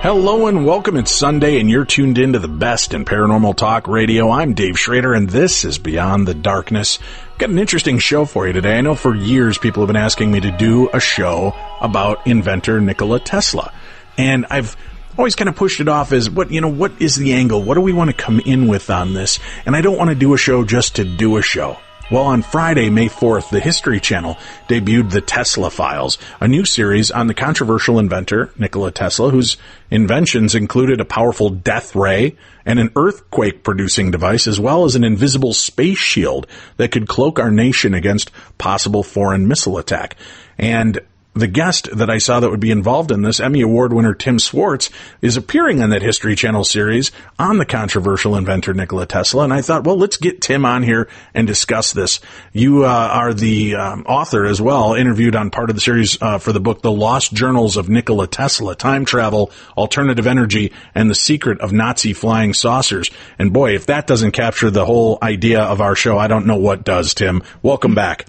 Hello and welcome. It's Sunday and you're tuned into the best in paranormal talk radio. I'm Dave Schrader and this is Beyond the Darkness. Got an interesting show for you today. I know for years people have been asking me to do a show about inventor Nikola Tesla. And I've always kind of pushed it off as what is the angle? What do we want to come in with on this? And I don't want to do a show just to do a show. Well, on Friday, May 4th, the History Channel debuted the Tesla Files, a new series on the controversial inventor, Nikola Tesla, whose inventions included a powerful death ray and an earthquake-producing device, as well as an invisible space shield that could cloak our nation against possible foreign missile attack. And the guest that I saw that would be involved in this, Emmy Award winner Tim Swartz, is appearing on that History Channel series on the controversial inventor Nikola Tesla. And I thought, well, let's get Tim on here and discuss this. You are the author as well, interviewed on part of the series for the book The Lost Journals of Nikola Tesla, Time Travel, Alternative Energy, and the Secret of Nazi Flying Saucers. And boy, if that doesn't capture the whole idea of our show, I don't know what does, Tim. Welcome back.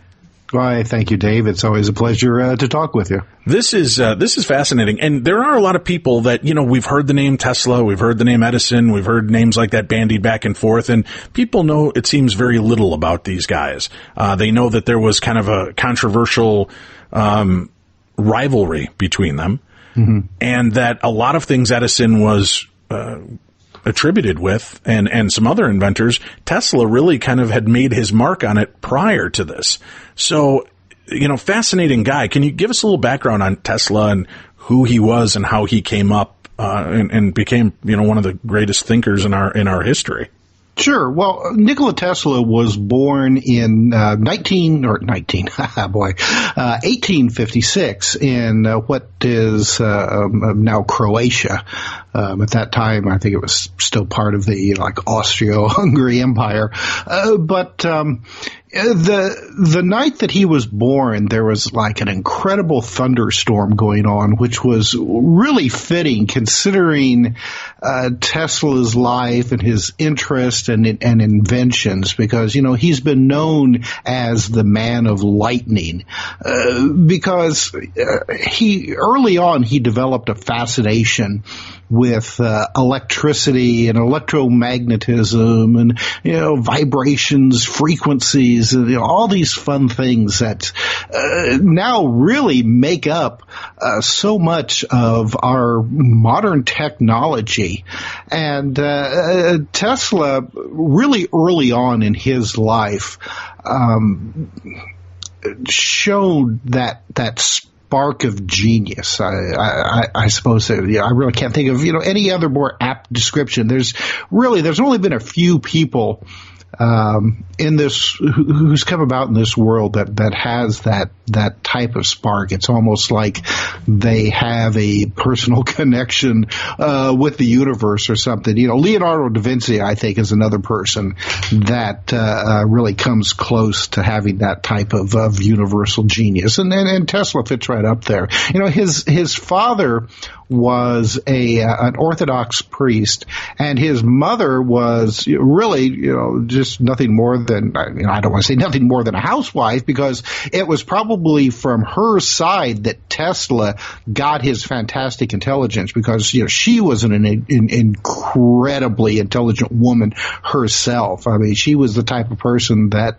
Why, thank you, Dave. It's always a pleasure to talk with you. This is fascinating. And there are a lot of people that, we've heard the name Tesla, we've heard the name Edison, we've heard names like that bandied back and forth, and people know, it seems, very little about these guys. They know that there was kind of a controversial rivalry between them, and that a lot of things Edison was attributed with, and some other inventors, Tesla really kind of had made his mark on it prior to this. So, fascinating guy. Can you give us a little background on Tesla and who he was and how he came up and became, one of the greatest thinkers in our history? Sure. Well, Nikola Tesla was born in 1856 in what is now Croatia. At that time, I think it was still part of the Austro-Hungary Empire. But the night that he was born, there was an incredible thunderstorm going on, which was really fitting considering Tesla's life and his interest and inventions, because he's been known as the man of lightning, because early on he developed a fascination with electricity and electromagnetism and vibrations, frequencies, and all these fun things that now really make up so much of our modern technology. And Tesla, really early on in his life, showed that spark of genius. I suppose that, I really can't think of any other more apt description. There's only been a few people in this who's come about in this world that has that type of spark. It's almost like they have a personal connection with the universe or something. Leonardo da Vinci, I think, is another person that really comes close to having that type of universal genius, and Tesla fits right up there. His father was an Orthodox priest, and his mother was really, just nothing more than, I don't want to say nothing more than a housewife, because it was probably from her side that Tesla got his fantastic intelligence, because, she was an incredibly intelligent woman herself. I mean, she was the type of person that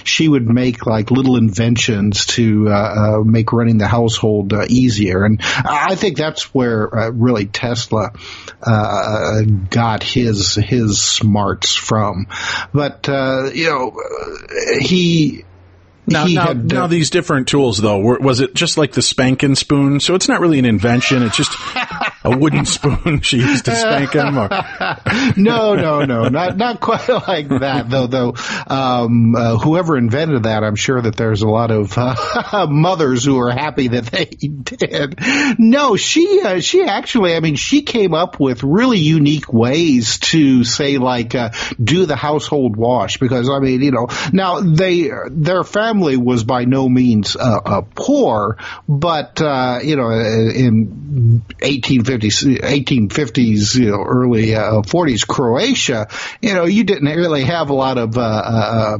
she would make little inventions to make running the household easier. And I think that's where really Tesla got his smarts from. But Now these different tools, though, was it just like the spanking spoon? So it's not really an invention. It's just a wooden spoon she used to spank him? Or? No, not quite like that, though. Whoever invented that, I'm sure that there's a lot of mothers who are happy that they did. No, she actually, she came up with really unique ways to say, do the household wash, because, now their family was by no means poor, but in 1850s, early 40s Croatia, you didn't really have a lot of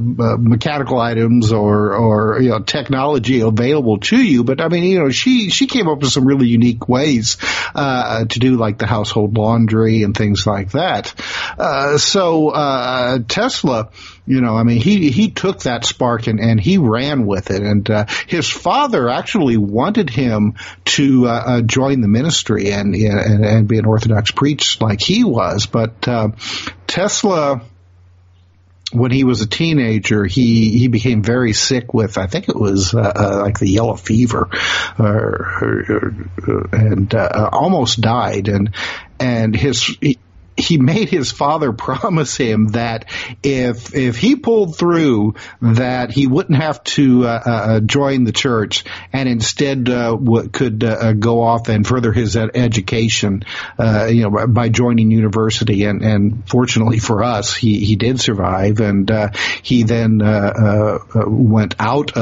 mechanical items or technology available to you. But I mean, she came up with some really unique ways to do like the household laundry and things like that. So Tesla, he took that spark and he ran with it. And his father actually wanted him to join the ministry and be an Orthodox priest like he was. But Tesla, when he was a teenager, he became very sick with, I think it was like the yellow fever, and almost died. And he made his father promise him that if he pulled through, that he wouldn't have to join the church, and instead could go off and further his education, by joining university. And fortunately for us, he did survive, and he then went out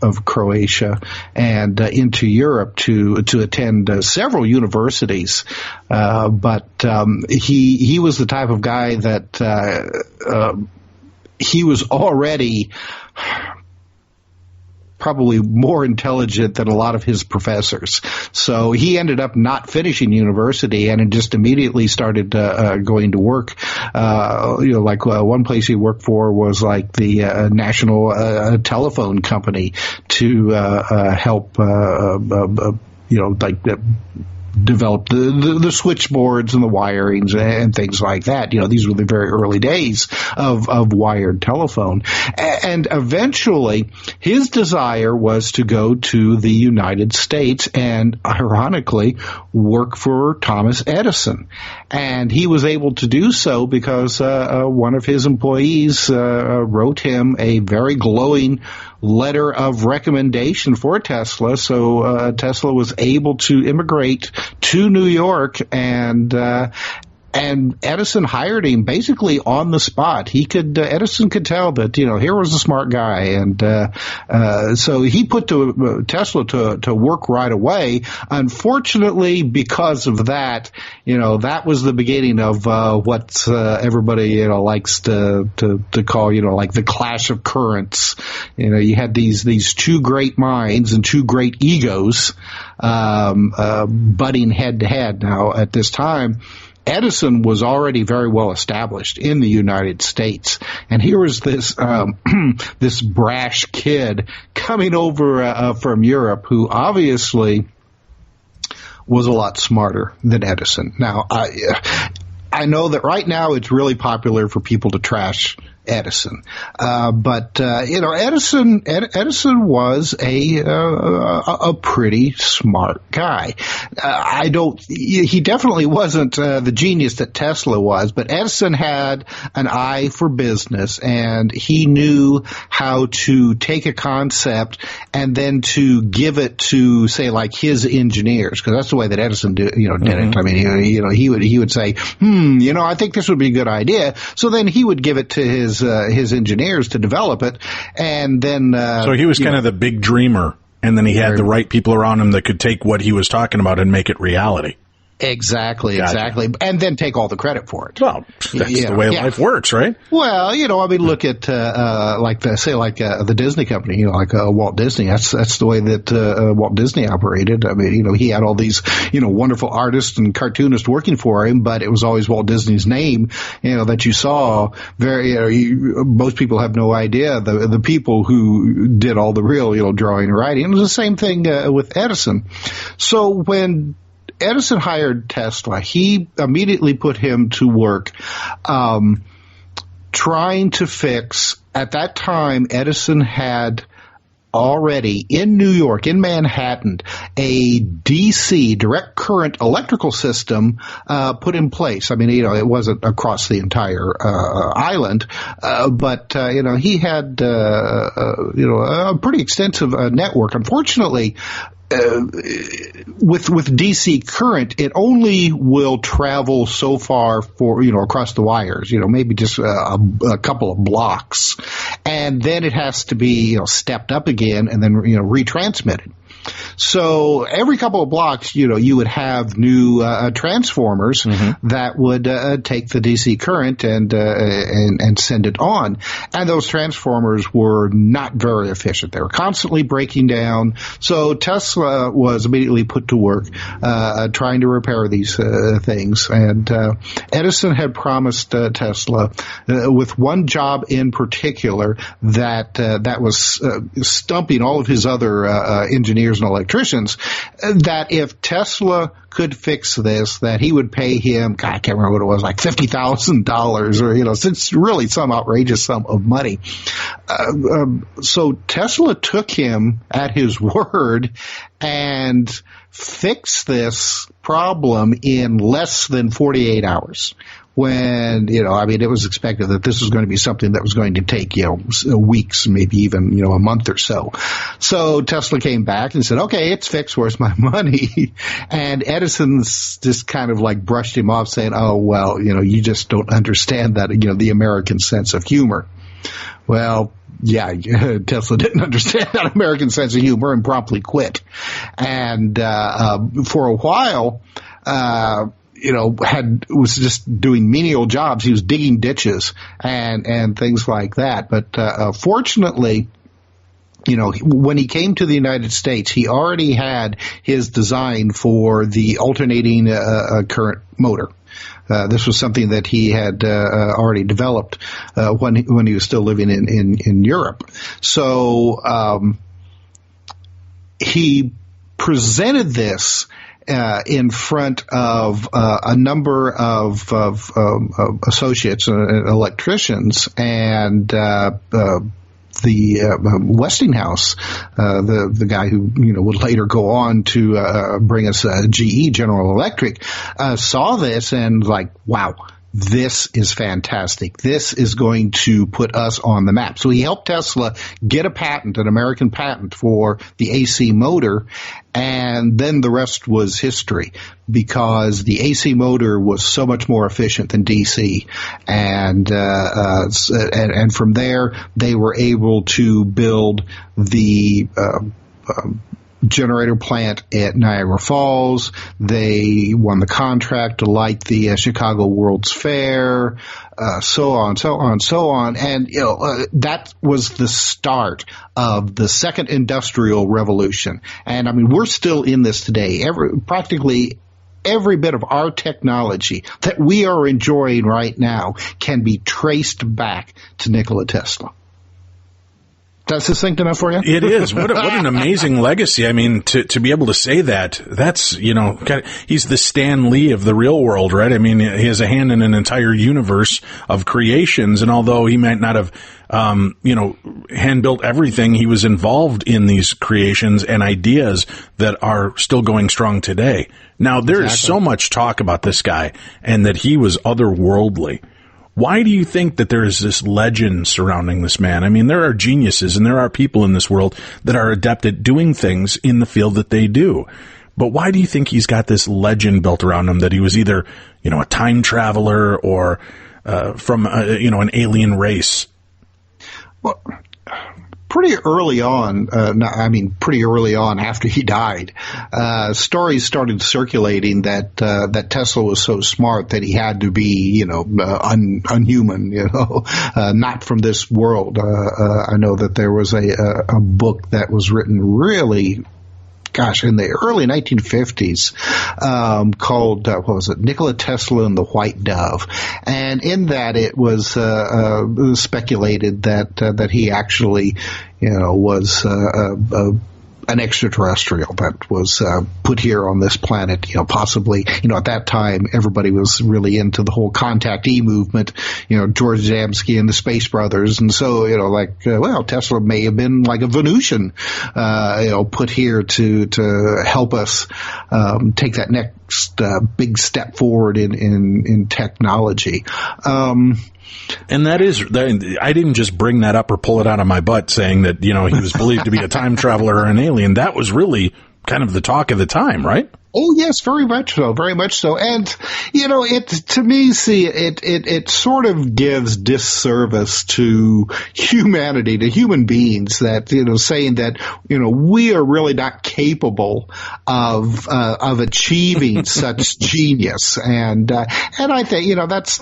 of Croatia and into Europe to attend several universities. But he was the type of guy that he was already probably more intelligent than a lot of his professors. So he ended up not finishing university and just immediately started going to work. One place he worked for was like the National Telephone Company to help, develop the switchboards and the wirings and things like that. These were the very early days of wired telephone. And eventually his desire was to go to the United States and, ironically, work for Thomas Edison. And he was able to do so because one of his employees wrote him a very glowing letter of recommendation for Tesla. So Tesla was able to immigrate to New York, and Edison hired him basically on the spot. Edison could tell that, here was a smart guy. And so he put Tesla to work right away. Unfortunately, because of that, that was the beginning of what everybody, likes to call, like the clash of currents. You had these two great minds and two great egos butting head to head. Now, at this time, Edison was already very well established in the United States, and here was this this brash kid coming over from Europe who obviously was a lot smarter than Edison. Now, I know that right now it's really popular for people to trash Edison, but Edison was a pretty smart guy. He definitely wasn't the genius that Tesla was, but Edison had an eye for business, and he knew how to take a concept and then to give it to, say, like his engineers, because that's the way that Edison did it. I mean, he would say, I think this would be a good idea. So then he would give it to his engineers to develop it, and then so he was kind of the big dreamer, and then he had the right people around him that could take what he was talking about and make it reality. Exactly, and then take all the credit for it. Well, that's the way life works, right? Well, look at the Disney company, like Walt Disney. That's the way that Walt Disney operated. I mean, he had all these wonderful artists and cartoonists working for him, but it was always Walt Disney's name that you saw. Most people have no idea the people who did all the real drawing and writing. It was the same thing with Edison. So when Edison hired Tesla, he immediately put him to work trying to fix. At that time, Edison had already in New York, in Manhattan, a DC, direct current electrical system put in place. I mean, it wasn't across the entire island, but he had a pretty extensive network. Unfortunately, with DC current, it only will travel so far for, across the wires, maybe just a couple of blocks. And then it has to be, stepped up again and then, retransmitted. So every couple of blocks, you would have new transformers that would take the DC current and send it on. And those transformers were not very efficient. They were constantly breaking down. So Tesla was immediately put to work trying to repair these things. And Edison had promised Tesla with one job in particular that was stumping all of his other engineers and electricians, that if Tesla could fix this, that he would pay him, God, I can't remember what it was, like $50,000 or, it's really some outrageous sum of money. So Tesla took him at his word and fixed this problem in less than 48 hours. When, it was expected that this was going to be something that was going to take, weeks, maybe even, a month or so. So Tesla came back and said, okay, it's fixed. Where's my money? And Edison just kind of like brushed him off saying, oh, well, you just don't understand that, the American sense of humor. Well, yeah, Tesla didn't understand that American sense of humor and promptly quit. And, for a while, was just doing menial jobs. He was digging ditches and things like that. But fortunately, when he came to the United States, he already had his design for the alternating current motor. This was something that he had already developed when he was still living in Europe. So he presented this in front of a number of associates and electricians, and the Westinghouse, the guy who would later go on to bring us GE, General Electric, saw this and like, wow. This is fantastic. This is going to put us on the map. So he helped Tesla get a patent, an American patent for the AC motor, and then the rest was history because the AC motor was so much more efficient than DC. And from there, they were able to build the generator plant at Niagara Falls. They won the contract to light the Chicago World's Fair, so on. And, that was the start of the second industrial revolution. And I mean, we're still in this today. Practically every bit of our technology that we are enjoying right now can be traced back to Nikola Tesla. That's succinct enough for you? It is. What an amazing legacy. I mean, to be able to say that, that's, he's the Stan Lee of the real world, right? I mean, he has a hand in an entire universe of creations. And although he might not have, hand-built everything, he was involved in these creations and ideas that are still going strong today. Now, there is so much talk about this guy and that he was otherworldly. Why do you think that there is this legend surrounding this man? I mean, there are geniuses and there are people in this world that are adept at doing things in the field that they do. But why do you think he's got this legend built around him that he was either, a time traveler or from, an alien race? Well, pretty early on after he died, stories started circulating that Tesla was so smart that he had to be, unhuman, not from this world. I know that there was a book that was written really, in the early 1950s, called, Nikola Tesla and the White Dove. And in that it was, speculated that he actually, was, an extraterrestrial that was put here on this planet, possibly, at that time, everybody was really into the whole contactee movement, George Adamski and the Space Brothers. And so, Tesla may have been like a Venusian, put here to help us, take that next, big step forward in technology. And I didn't just bring that up or pull it out of my butt saying that, he was believed to be a time traveler or an alien. That was really kind of the talk of the time, right? Oh yes, very much so, very much so. And it to me, it sort of gives disservice to humanity, to human beings, that saying that we are really not capable of achieving such genius. And I think that's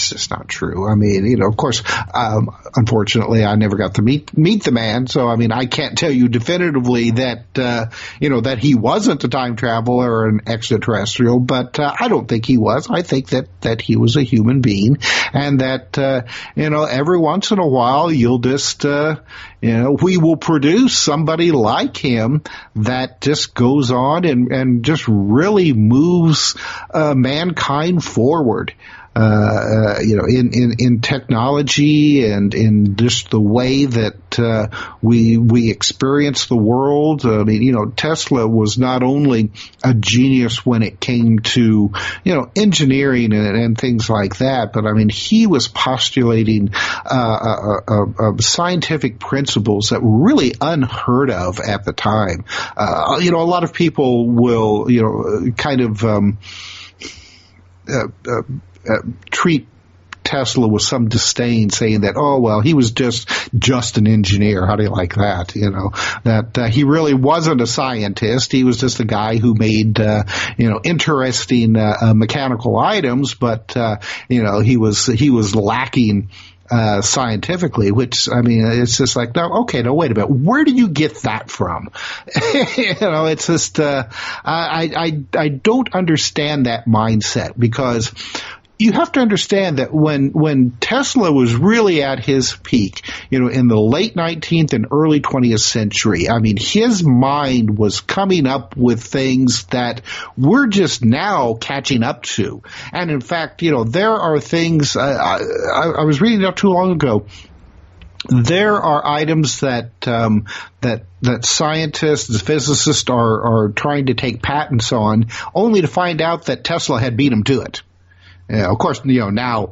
just not true. I mean, of course, unfortunately, I never got to meet the man, so I mean, I can't tell you definitively that that he wasn't a time traveler or an extraterrestrial, but I don't think he was. I think that he was a human being, and that every once in a while you'll just we will produce somebody like him that just goes on and just really moves mankind forward. In technology and in just the way that we experience the world. I mean, Tesla was not only a genius when it came to engineering and things like that, but I mean, he was postulating scientific principles that were really unheard of at the time. A lot of people will kind of treat Tesla with some disdain, saying that, oh, well, he was just an engineer. How do you like that? That he really wasn't a scientist. He was just a guy who made, interesting mechanical items, but, he was lacking scientifically, which, I mean, it's just like, no, wait a minute. Where do you get that from? It's just, I don't understand that mindset, because you have to understand that when Tesla was really at his peak, in the late 19th and early 20th century, I mean, his mind was coming up with things that we're just now catching up to. And in fact, there are things, I was reading not too long ago, there are items that scientists, physicists are trying to take patents on, only to find out that Tesla had beat them to it. Of course, now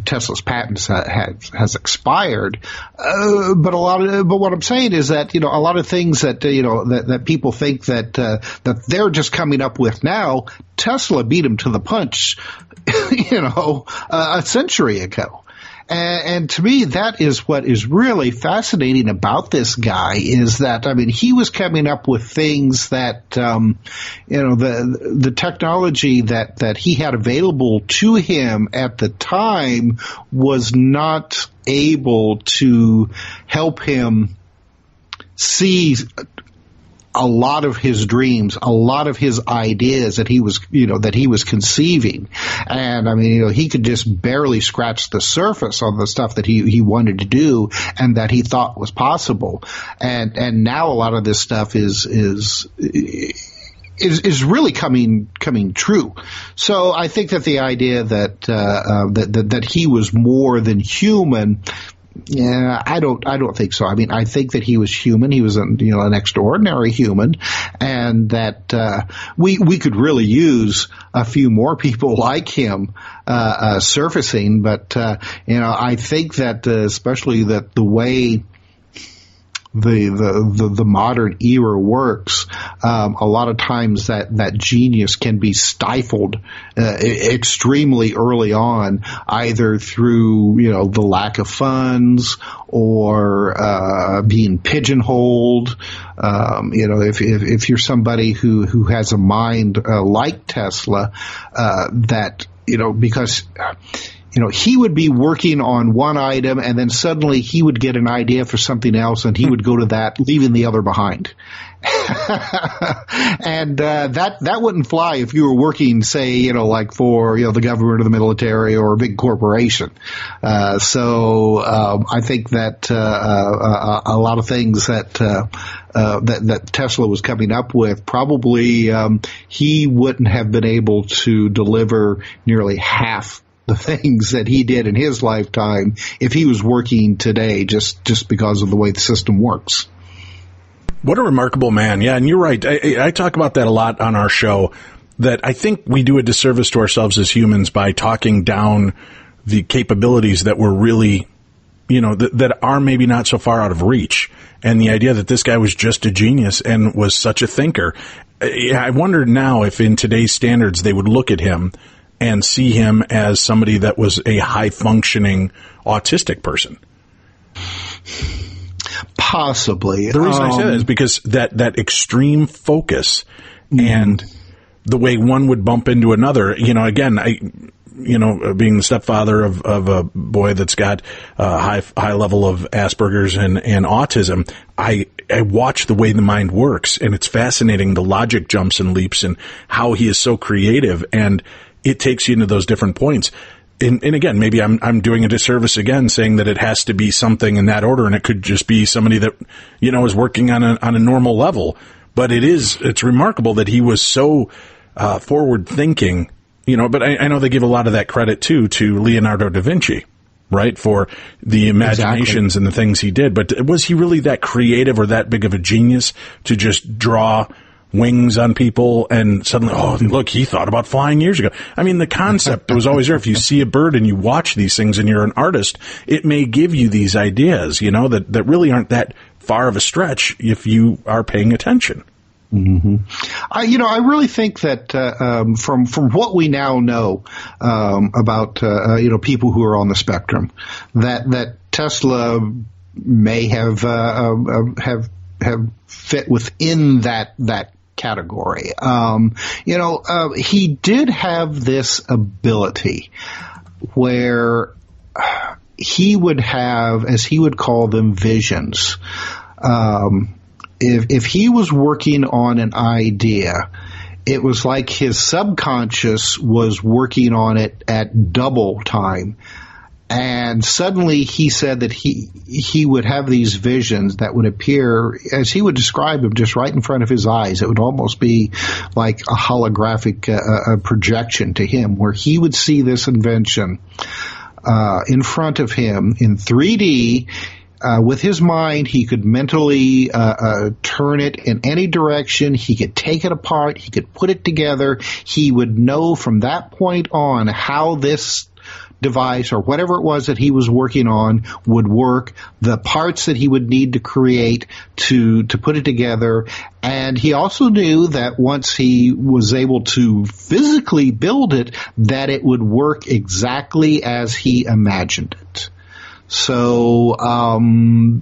Tesla's patents has expired, but what I'm saying is that a lot of things that that people think that they're just coming up with now, Tesla beat him to the punch, a century ago. And to me, that is what is really fascinating about this guy, is that, I mean, he was coming up with things that, the technology that he had available to him at the time was not able to help him see a lot of his dreams, a lot of his ideas that he was conceiving. And I mean, he could just barely scratch the surface on the stuff that he wanted to do and that he thought was possible. And now a lot of this stuff is really coming true. So I think that the idea that he was more than human, yeah, I don't think so. I mean, I think that he was human. He was an extraordinary human, and that we could really use a few more people like him surfacing. But I think that especially that the way the modern era works, a lot of times that genius can be stifled extremely early on, either through the lack of funds or being pigeonholed. If you're somebody who has a mind like Tesla, that because he would be working on one item, and then suddenly he would get an idea for something else, and he would go to that, leaving the other behind. And that wouldn't fly if you were working, say, like for the government or the military or a big corporation. So I think that a lot of things that Tesla was coming up with, probably he wouldn't have been able to deliver nearly half the things that he did in his lifetime if he was working today, just because of the way the system works. What a remarkable man. Yeah, and you're right. I talk about that a lot on our show, that I think we do a disservice to ourselves as humans by talking down the capabilities that were really, that are maybe not so far out of reach. And the idea that this guy was just a genius and was such a thinker. I wonder now if in today's standards they would look at him and see him as somebody that was a high-functioning autistic person. Possibly. The reason I say that is because that extreme focus and the way one would bump into another, again, being the stepfather of a boy that's got a high level of Asperger's and autism, I watch the way the mind works, and it's fascinating, the logic jumps and leaps and how he is so creative, and it takes you into those different points. And again, maybe I'm doing a disservice again, saying that it has to be something in that order, and it could just be somebody that, is working on a normal level. But it's remarkable that he was so forward thinking, but I know they give a lot of that credit too to Leonardo da Vinci, right? For the imaginations and the things he did. But was he really that creative or that big of a genius to just draw wings on people and suddenly, look, he thought about flying years ago. I mean, the concept was always there. If you see a bird and you watch these things and you're an artist, it may give you these ideas, that really aren't that far of a stretch if you are paying attention. Mm-hmm. I really think that from what we now know about people who are on the spectrum, that Tesla may have fit within that category. He did have this ability where he would have, as he would call them, visions. If he was working on an idea, it was like his subconscious was working on it at double time. And suddenly he said that he would have these visions that would appear, as he would describe them, just right in front of his eyes. It would almost be like a holographic projection to him, where he would see this invention in front of him in 3D. With his mind, he could mentally turn it in any direction. He could take it apart. He could put it together. He would know from that point on how this device or whatever it was that he was working on would work, the parts that he would need to create to put it together. And he also knew that once he was able to physically build it, that it would work exactly as he imagined it. So, to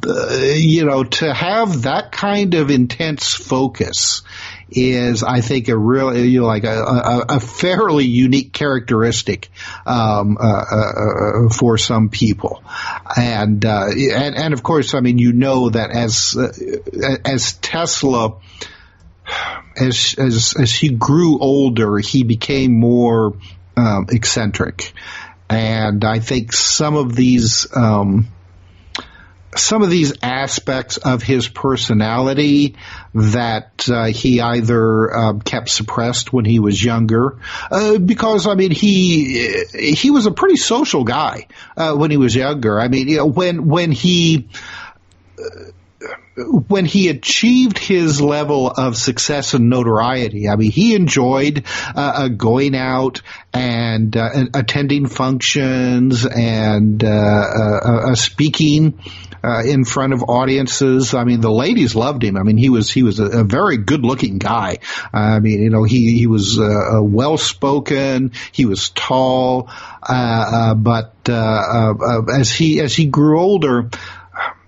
have that kind of intense focus is, I think, a really, a fairly unique characteristic, for some people. And of course, that as Tesla, as he grew older, he became more, eccentric. And I think some of these aspects of his personality that he either kept suppressed when he was younger, because he was a pretty social guy when he was younger. When he achieved his level of success and notoriety, he enjoyed going out and attending functions and speaking in front of audiences. The ladies loved him. He was a very good-looking guy. He was well spoken. He was tall, but as he grew older,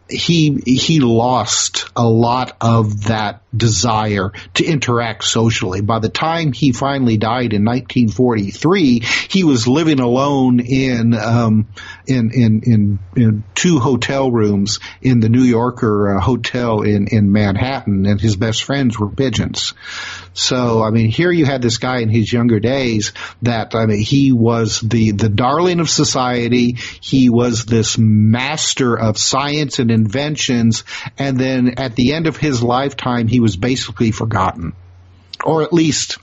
he lost a lot of that desire to interact socially. By the time he finally died in 1943, he was living alone in 2 hotel rooms in the New Yorker hotel in Manhattan, and his best friends were pigeons. So, here you had this guy in his younger days that, he was the darling of society. He was this master of science and inventions, and then at the end of his lifetime, he was basically forgotten. Or at least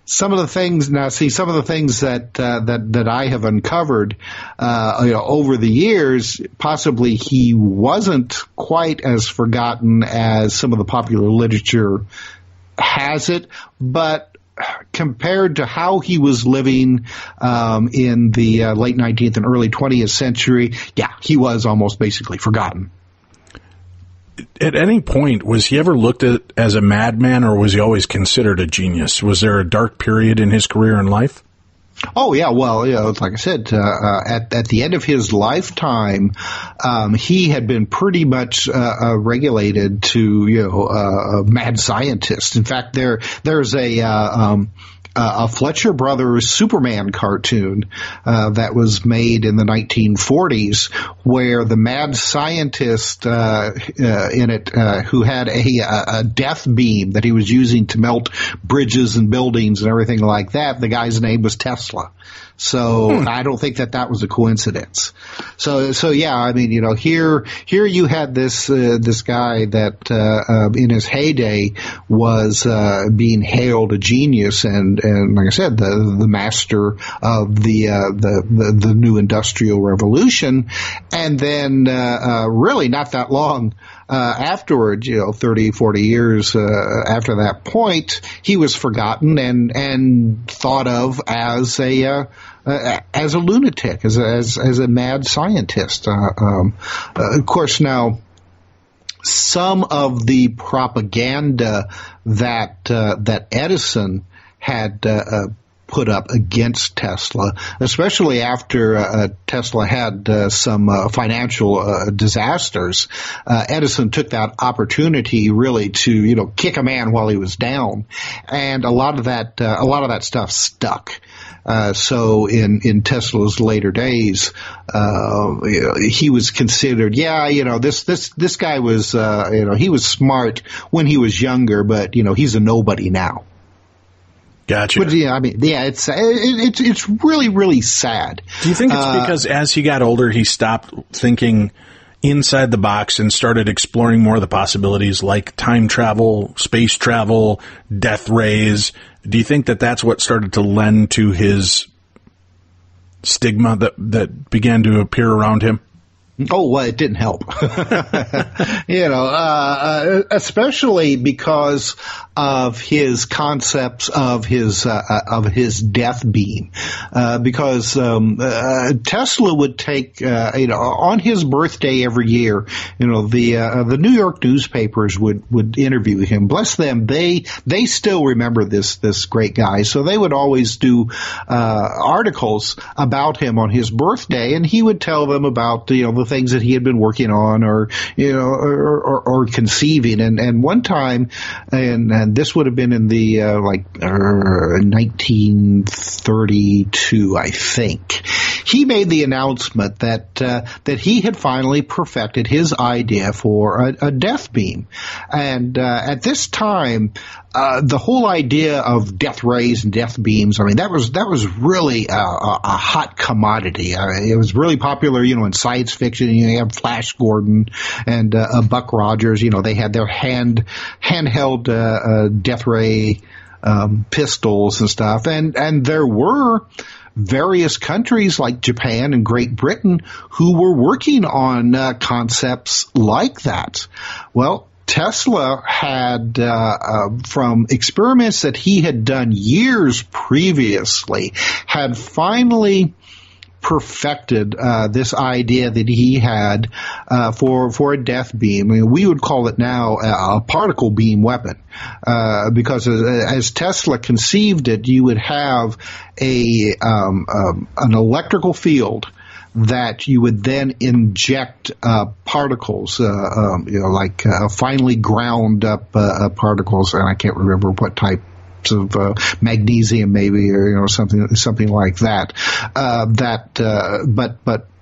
some of the things that I have uncovered, over the years, possibly he wasn't quite as forgotten as some of the popular literature has it, but compared to how he was living in the late 19th and early 20th century, he was almost basically forgotten. at any point, was he ever looked at as a madman, or was he always considered a genius? Was there a dark period in his career and life? Oh yeah, well, like I said, at the end of his lifetime, he had been pretty much regulated to a mad scientist. In fact, there's a Fletcher Brothers Superman cartoon that was made in the 1940s, where the mad scientist in it who had a death beam that he was using to melt bridges and buildings and everything like that, the guy's name was Tesla. So I don't think that was a coincidence. So yeah, I mean, here you had this guy that in his heyday was being hailed a genius and like I said, the master of the new industrial revolution, and then really not that long afterwards, 30, 40 years after that point, he was forgotten and thought of as a lunatic, as a mad scientist. Of course, now some of the propaganda that Edison had put up against Tesla, especially after Tesla had some financial disasters. Edison took that opportunity really to kick a man while he was down, and a lot of that stuff stuck. So in Tesla's later days, he was considered, this guy was, he was smart when he was younger, but he's a nobody now. Gotcha. But yeah, I mean, yeah, it's really, really sad. Do you think it's because as he got older, he stopped thinking inside the box and started exploring more of the possibilities like time travel, space travel, death rays? Do you think that's what started to lend to his stigma that began to appear around him? Oh, well, it didn't help. Especially because of his concepts of his death beam. Because Tesla would take, on his birthday every year, the New York newspapers would interview him. Bless them, they still remember this great guy. So they would always do articles about him on his birthday, and he would tell them about the things that he had been working on or conceiving. And one time, and this would have been in the 1932, I think, he made the announcement that he had finally perfected his idea for a death beam. And at this time, the whole idea of death rays and death beams, I mean, that was really a hot commodity. It was really popular, in science fiction. You have Flash Gordon and Buck Rogers. They had their handheld death ray pistols and stuff. And there were various countries like Japan and Great Britain who were working on concepts like that. Well, Tesla had, from experiments that he had done years previously, had finally perfected this idea that he had for a death beam. I mean, we would call it now a particle beam weapon, because as Tesla conceived it, you would have an electrical field that you would then inject particles, like finely ground up particles, and I can't remember what type of magnesium maybe, or something like that. But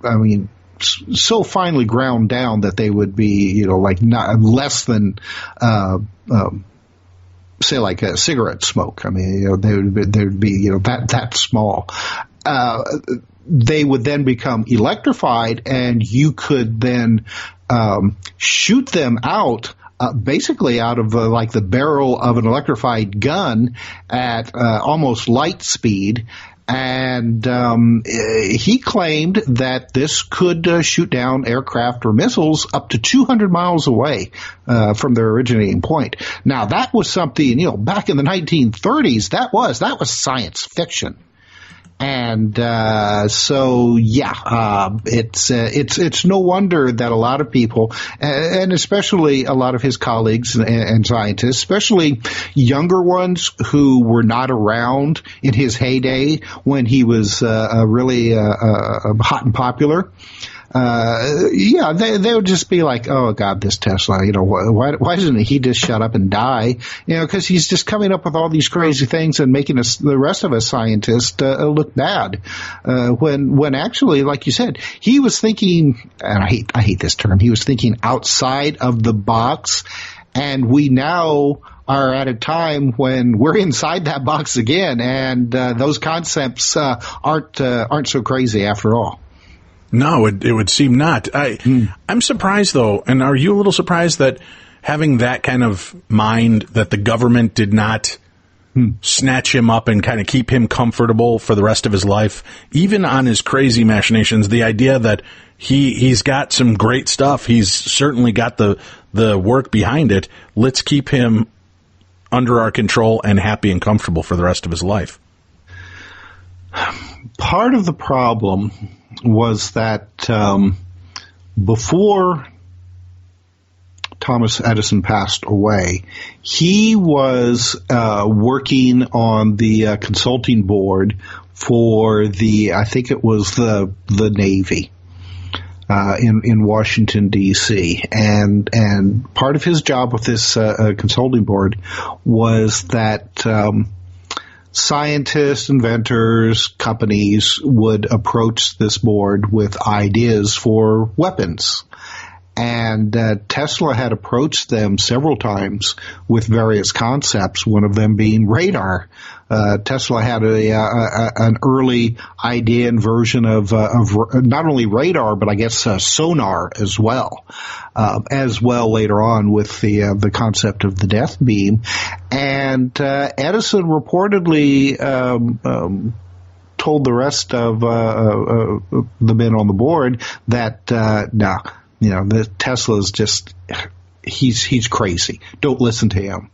I mean, so finely ground down that they would be like not less than say like a cigarette smoke. I mean, they would be that small. They would then become electrified, and you could then shoot them out, basically out of like the barrel of an electrified gun at almost light speed. And he claimed that this could shoot down aircraft or missiles up to 200 miles away from their originating point. Now, that was something, back in the 1930s, that was science fiction. And it's no wonder that a lot of people, and especially a lot of his colleagues and scientists, especially younger ones who were not around in his heyday when he was really hot and popular. They would just be like, oh God, this Tesla, why doesn't he just shut up and die? Because he's just coming up with all these crazy things and making the rest of us scientists look bad. When actually, like you said, he was thinking, and I hate this term, he was thinking outside of the box, and we now are at a time when we're inside that box again, and those concepts aren't so crazy after all. No, it would seem not. I'm surprised, though, and are you a little surprised that having that kind of mind that the government did not snatch him up and kind of keep him comfortable for the rest of his life, even on his crazy machinations, the idea that he's got some great stuff, he's certainly got the work behind it, let's keep him under our control and happy and comfortable for the rest of his life. Part of the problem was that before Thomas Edison passed away, he was working on the consulting board for I think it was the Navy in Washington, D.C. And part of his job with this consulting board was that scientists, inventors, companies would approach this board with ideas for weapons. And Tesla had approached them several times with various concepts, one of them being radar. Tesla had an early idea and version of not only radar, but I guess sonar as well later on with the concept of the death beam. And Edison reportedly told the rest of the men on the board that the Tesla's just he's crazy. Don't listen to him.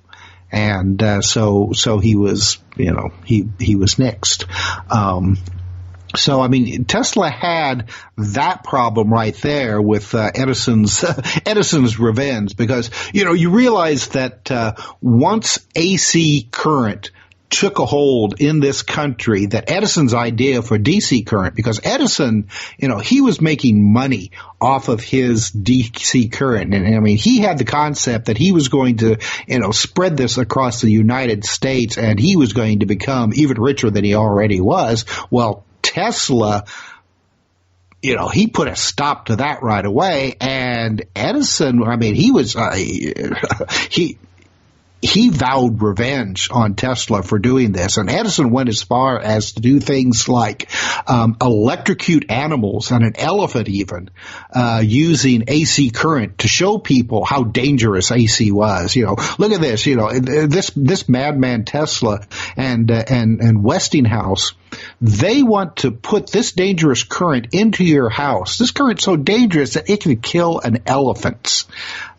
And so he was he was nixed. So I mean, Tesla had that problem right there with Edison's revenge, because you realize that once AC current took a hold in this country, that Edison's idea for DC current, because Edison, he was making money off of his DC current. And I mean, he had the concept that he was going to, spread this across the United States, and he was going to become even richer than he already was. Well, Tesla, he put a stop to that right away. And Edison, I mean, he was, he vowed revenge on Tesla for doing this. And Edison went as far as to do things like electrocute animals and an elephant even, using AC current to show people how dangerous AC was. Look at this, this madman Tesla and Westinghouse, they want to put this dangerous current into your house. This current's so dangerous that it can kill an elephant.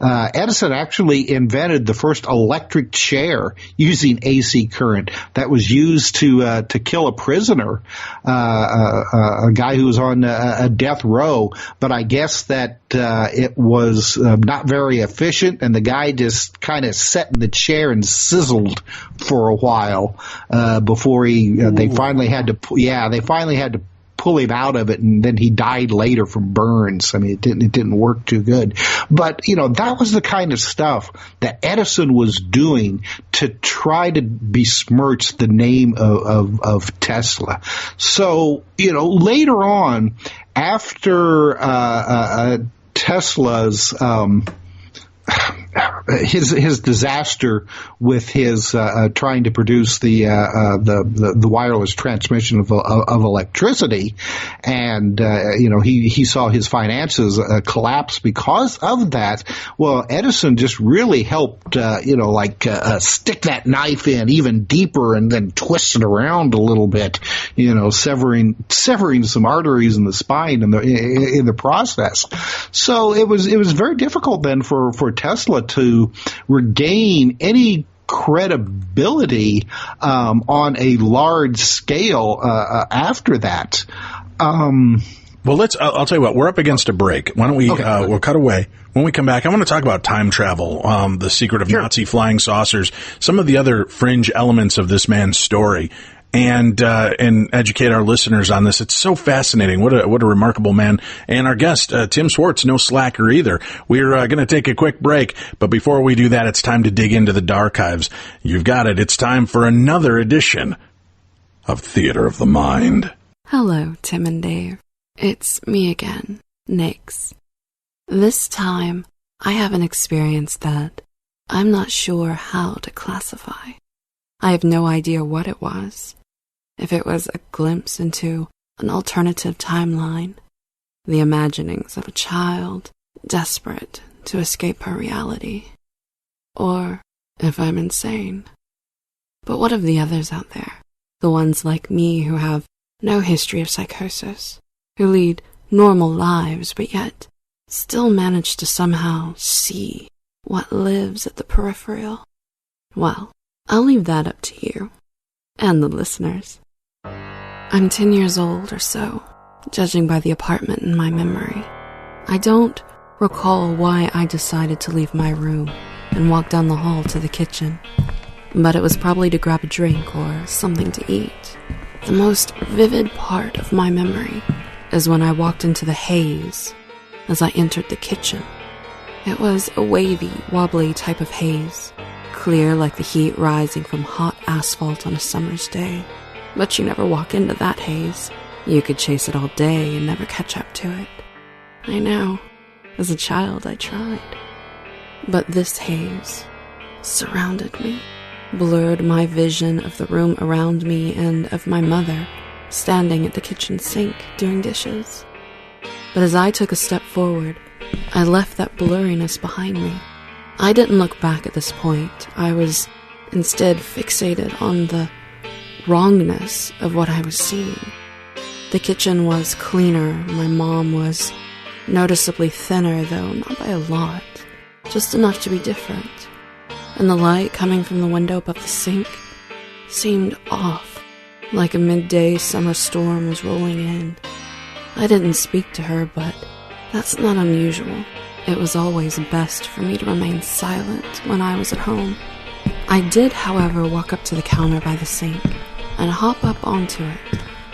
Edison actually invented the first electric chair using AC current that was used to kill a prisoner, a guy who was on a death row. But I guess that it was not very efficient, and the guy just kind of sat in the chair and sizzled for a while before they finally had to pull him out of it, and then he died later from burns. I mean, it didn't work too good. But, that was the kind of stuff that Edison was doing to try to besmirch the name of Tesla. So, later on, after Tesla's his disaster with his trying to produce the wireless transmission of electricity, and he saw his finances collapse because of that. Well, Edison just really helped stick that knife in even deeper and then twist it around a little bit, severing some arteries in the spine in the process. So it was very difficult then for Tesla to regain any credibility on a large scale after that. Well, I'll tell you what, we're up against a break. Why don't we, we'll cut away. When we come back, I want to talk about time travel, the secret of Nazi flying saucers, some of the other fringe elements of this man's story, and educate our listeners on this. It's so fascinating. What a remarkable man. And our guest, Tim Swartz, no slacker either. We're going to take a quick break, but before we do that, it's time to dig into the Darchives. You've got it. It's time for another edition of Theater of the Mind. Hello, Tim and Dave. It's me again, Nix. This time, I have an experience that I'm not sure how to classify. I have no idea what it was. If it was a glimpse into an alternative timeline, the imaginings of a child desperate to escape her reality, or if I'm insane. But what of the others out there? The ones like me who have no history of psychosis, who lead normal lives but yet still manage to somehow see what lives at the peripheral? Well, I'll leave that up to you and the listeners. I'm 10 years old or so, judging by the apartment in my memory. I don't recall why I decided to leave my room and walk down the hall to the kitchen, but it was probably to grab a drink or something to eat. The most vivid part of my memory is when I walked into the haze as I entered the kitchen. It was a wavy, wobbly type of haze, clear like the heat rising from hot asphalt on a summer's day. But you never walk into that haze. You could chase it all day and never catch up to it. I know. As a child, I tried. But this haze surrounded me, blurred my vision of the room around me and of my mother standing at the kitchen sink doing dishes. But as I took a step forward, I left that blurriness behind me. I didn't look back at this point. I was instead fixated on the wrongness of what I was seeing. The kitchen was cleaner. My mom was noticeably thinner, though not by a lot, just enough to be different. And the light coming from the window above the sink seemed off, like a midday summer storm was rolling in. I didn't speak to her, but that's not unusual. It was always best for me to remain silent when I was at home. I did, however, walk up to the counter by the sink and hop up onto it,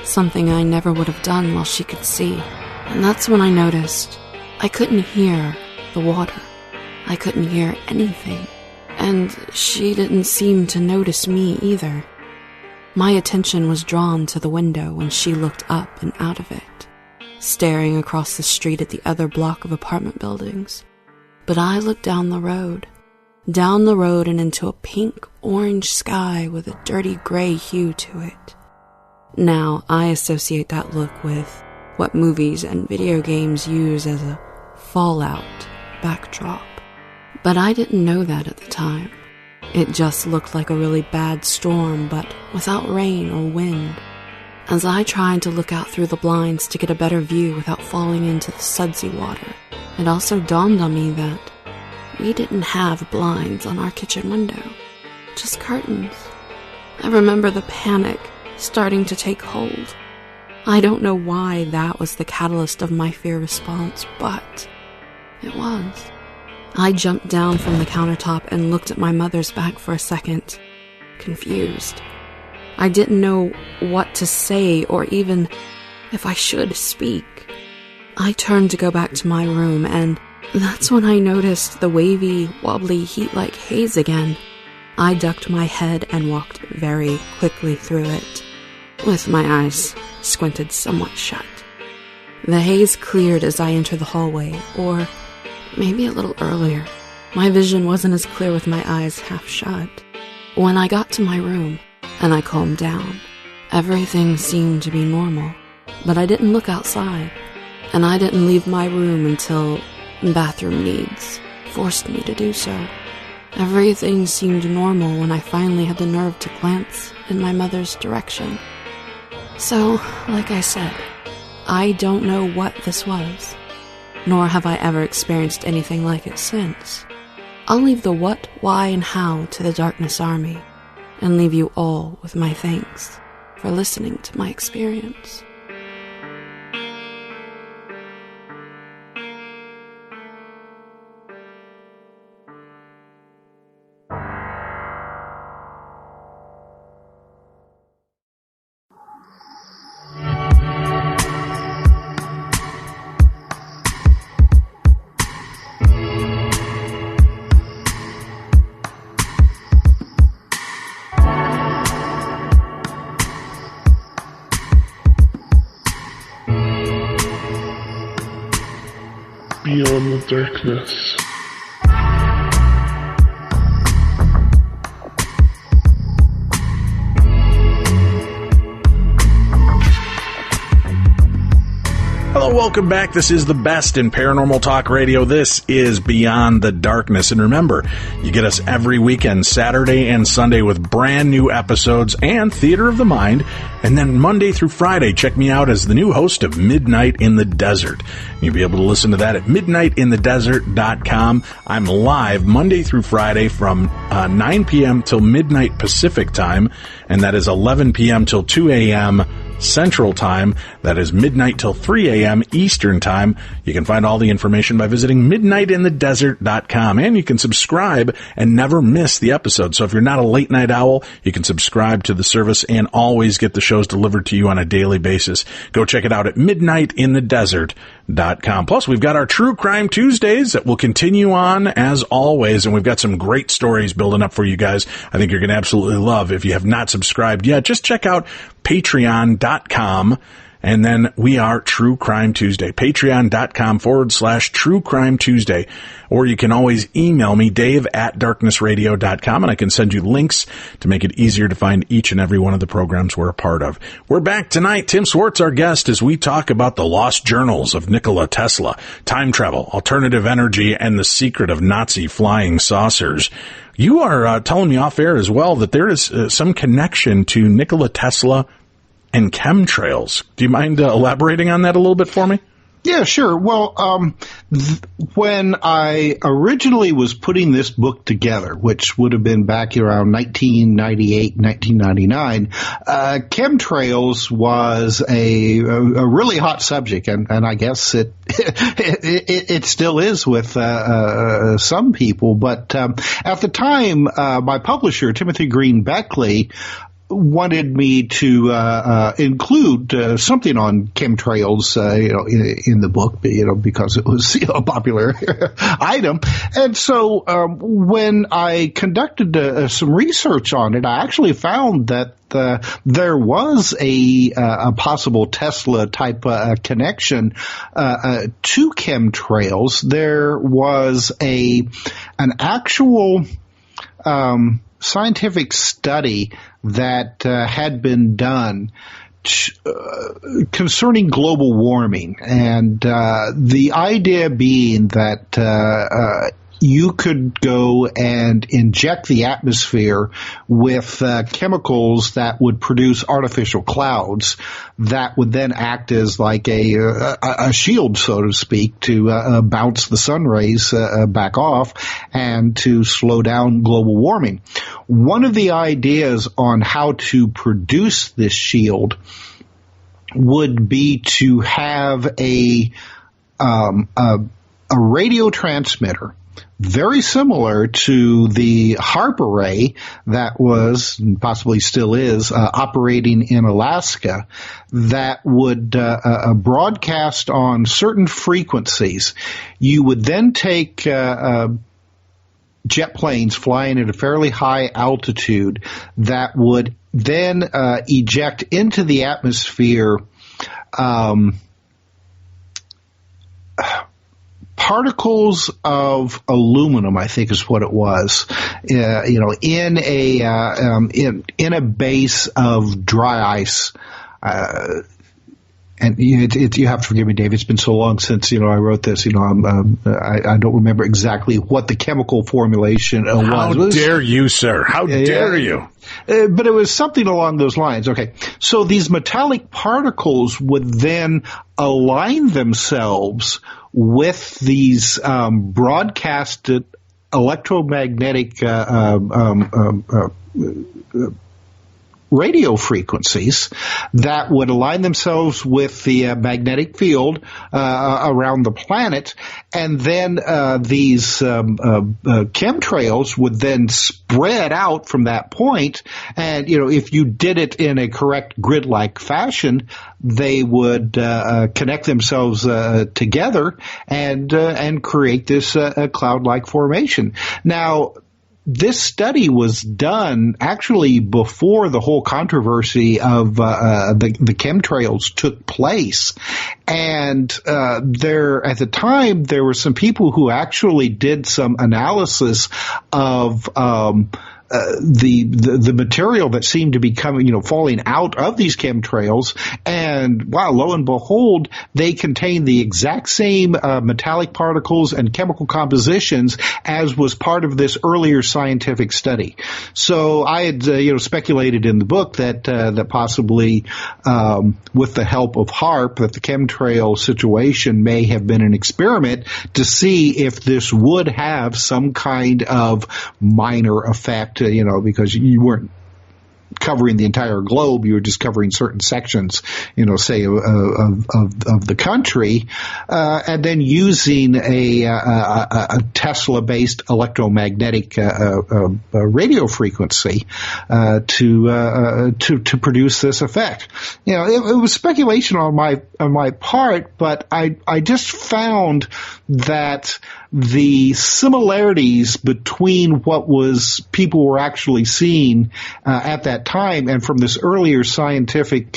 something I never would have done while she could see. And that's when I noticed I couldn't hear the water. I couldn't hear anything. And she didn't seem to notice me either. My attention was drawn to the window when she looked up and out of it, staring across the street at the other block of apartment buildings. But I looked down the road and into a pink-orange sky with a dirty gray hue to it. Now, I associate that look with what movies and video games use as a Fallout backdrop. But I didn't know that at the time. It just looked like a really bad storm, but without rain or wind. As I tried to look out through the blinds to get a better view without falling into the sudsy water, it also dawned on me that we didn't have blinds on our kitchen window, just curtains. I remember the panic starting to take hold. I don't know why that was the catalyst of my fear response, but it was. I jumped down from the countertop and looked at my mother's back for a second, confused. I didn't know what to say or even if I should speak. I turned to go back to my room, and that's when I noticed the wavy, wobbly, heat-like haze again. I ducked my head and walked very quickly through it, with my eyes squinted somewhat shut. The haze cleared as I entered the hallway, or maybe a little earlier. My vision wasn't as clear with my eyes half shut. When I got to my room and I calmed down, everything seemed to be normal. But I didn't look outside, and I didn't leave my room until bathroom needs forced me to do so. Everything seemed normal when I finally had the nerve to glance in my mother's direction. So, like I said, I don't know what this was, nor have I ever experienced anything like it since. I'll leave the what, why, and how to the Darkness Army, and leave you all with my thanks for listening to my experience. Beyond the darkness. Hello, welcome back. This is the best in paranormal talk radio. This is Beyond the Darkness. And remember, you get us every weekend, Saturday and Sunday, with brand new episodes and Theater of the Mind. And then Monday through Friday, check me out as the new host of Midnight in the Desert. You'll be able to listen to that at midnightinthedesert.com. I'm live Monday through Friday from 9 p.m. till midnight Pacific time, and that is 11 p.m. till 2 a.m. Central Time. That is midnight till 3 a.m. Eastern Time. You can find all the information by visiting midnightinthedesert.com, and you can subscribe and never miss the episode. So if you're not a late night owl, you can subscribe to the service and always get the shows delivered to you on a daily basis. Go check it out at midnightinthedesert.com. Plus, we've got our True Crime Tuesdays that will continue on as always, and we've got some great stories building up for you guys. I think you're going to absolutely love. If you have not subscribed yet, just check out patreon.com, and then we are True Crime Tuesday. Patreon.com/True Crime Tuesday. Or you can always email me, dave@darknessradio.com, and I can send you links to make it easier to find each and every one of the programs we're a part of. We're back tonight. Tim Swartz, our guest, as we talk about the lost journals of Nikola Tesla, time travel, alternative energy, and the secret of Nazi flying saucers. You are telling me off air as well that there is some connection to Nikola Tesla and chemtrails. Do you mind elaborating on that a little bit for me? Yeah, sure. Well, when I originally was putting this book together, which would have been back around 1998, 1999, chemtrails was a really hot subject, and I guess it still is with some people. But at the time, my publisher, Timothy Green Beckley, wanted me to include something on chemtrails, in the book, because it was a popular item. And so when I conducted some research on it, I actually found that there was a possible Tesla type connection to chemtrails. There was an actual scientific study that had been done concerning global warming, and the idea being that you could go and inject the atmosphere with chemicals that would produce artificial clouds that would then act as like a shield, so to speak, to bounce the sun rays back off and to slow down global warming. One of the ideas on how to produce this shield would be to have a radio transmitter very similar to the HARP array that was, and possibly still is, operating in Alaska, that would broadcast on certain frequencies. You would then take jet planes flying at a fairly high altitude that would then eject into the atmosphere particles of aluminum, I think is what it was, in a base of dry ice. And you have to forgive me, Dave. It's been so long since I wrote this. I don't remember exactly what the chemical formulation was. How dare you, sir? How dare you? But it was something along those lines. Okay, so these metallic particles would then align themselves with these broadcasted electromagnetic radio frequencies that would align themselves with the magnetic field around the planet, and then these chemtrails would then spread out from that point. And if you did it in a correct grid-like fashion, they would connect themselves together and create this cloud-like formation. Now, this study was done actually before the whole controversy of the chemtrails took place. And there, at the time, there were some people who actually did some analysis of the material that seemed to be coming, falling out of these chemtrails, and wow, lo and behold, they contain the exact same metallic particles and chemical compositions as was part of this earlier scientific study. So I had, speculated in the book that possibly, with the help of HAARP, that the chemtrail situation may have been an experiment to see if this would have some kind of minor effect. Because you weren't covering the entire globe, you were just covering certain sections, say of the country, and then using a Tesla-based electromagnetic radio frequency to produce this effect. It was speculation on my part, but I just found that the similarities between what people were actually seeing at that time and from this earlier scientific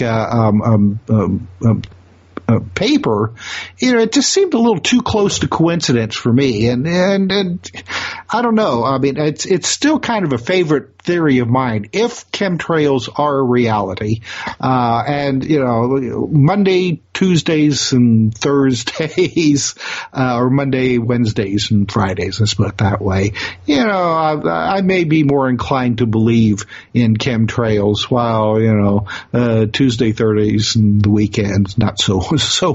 paper, it just seemed a little too close to coincidence for me, and I don't know. I mean, it's still kind of a favorite theory of mine. If chemtrails are a reality, and Monday, Tuesdays, and Thursdays, or Monday, Wednesdays, and Fridays, let's put it that way. I may be more inclined to believe in chemtrails, while Tuesday, Thursdays, and the weekends not so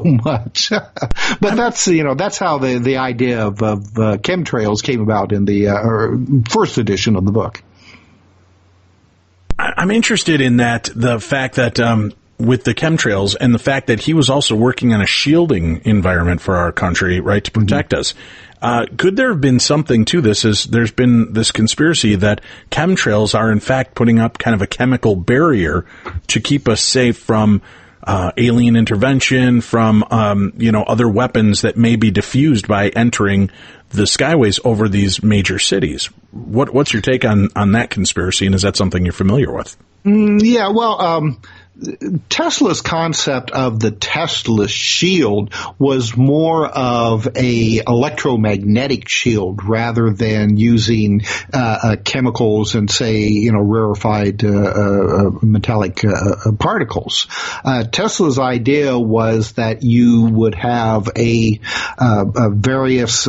much. But that's how the idea of chemtrails came about in the first edition of the book. I'm interested in the fact that with the chemtrails and the fact that he was also working on a shielding environment for our country, right, to protect us. Could there have been something to this? As there's been this conspiracy that chemtrails are in fact putting up kind of a chemical barrier to keep us safe from alien intervention, from other weapons that may be diffused by entering the skyways over these major cities. What's your take on that conspiracy, and is that something you're familiar with? Yeah, well, Tesla's concept of the Tesla shield was more of a electromagnetic shield rather than using chemicals and, say, rarefied metallic particles. Tesla's idea was that you would have various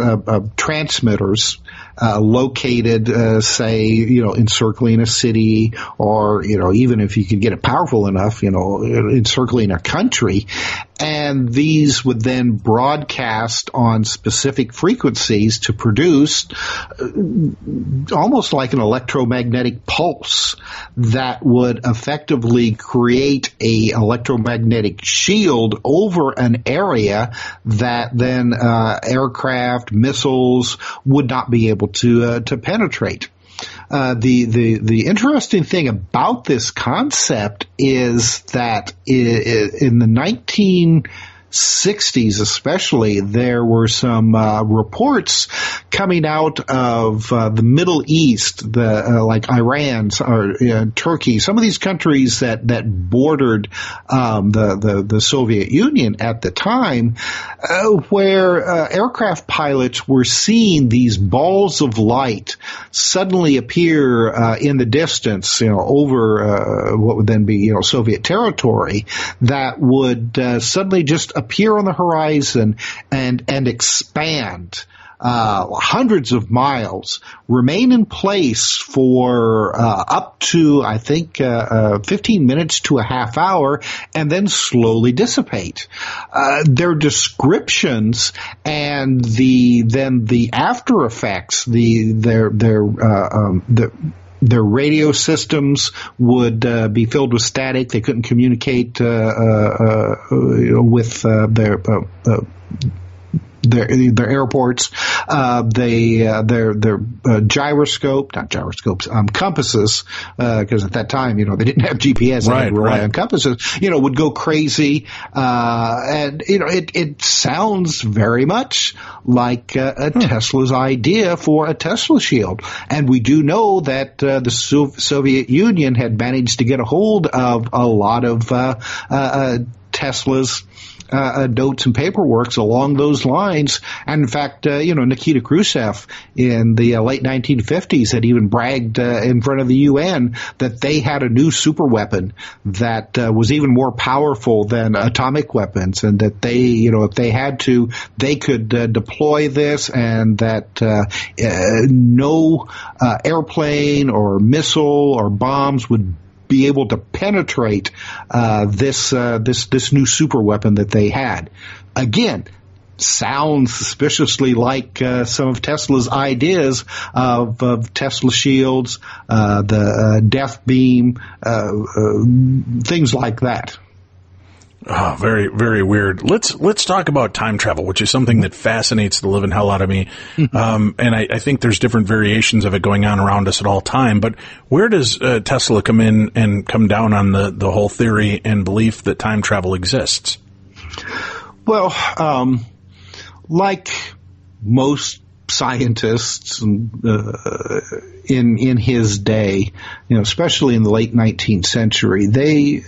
transmitters located, say, encircling a city, or, even if you could get it powerful enough, encircling a country. And these would then broadcast on specific frequencies to produce almost like an electromagnetic pulse that would effectively create a electromagnetic shield over an area that then aircraft, missiles would not be able to penetrate. The interesting thing about this concept is that in the 1960s especially, there were some reports coming out of the Middle East, like Iran or Turkey, some of these countries that bordered the Soviet Union at the time, where aircraft pilots were seeing these balls of light suddenly appear in the distance, over what would then be Soviet territory, that would suddenly just appear on the horizon and expand hundreds of miles, remain in place for up to, I think, 15 minutes to a half hour, and then slowly dissipate. Their descriptions and the after effects, their radio systems would be filled with static. They couldn't communicate with their airports. Their compasses, because at that time, they didn't have GPS. They had to rely on compasses, would go crazy. And, it sounds very much like a Tesla's idea for a Tesla shield. And we do know that the Soviet Union had managed to get a hold of a lot of Tesla's notes and paperworks along those lines. And in fact, Nikita Khrushchev in the late 1950s had even bragged in front of the UN that they had a new super weapon that was even more powerful than atomic weapons, and that they, if they had to, they could deploy this, and that no airplane or missile or bombs would be able to penetrate this new super weapon that they had. Again, sounds suspiciously like some of Tesla's ideas of Tesla shields, the death beam, things like that. Oh, very, very weird. Let's talk about time travel, which is something that fascinates the living hell out of me. And I think there's different variations of it going on around us at all time. But where does Tesla come in and come down on the whole theory and belief that time travel exists? Well, like most scientists in his day, especially in the late 19th century, they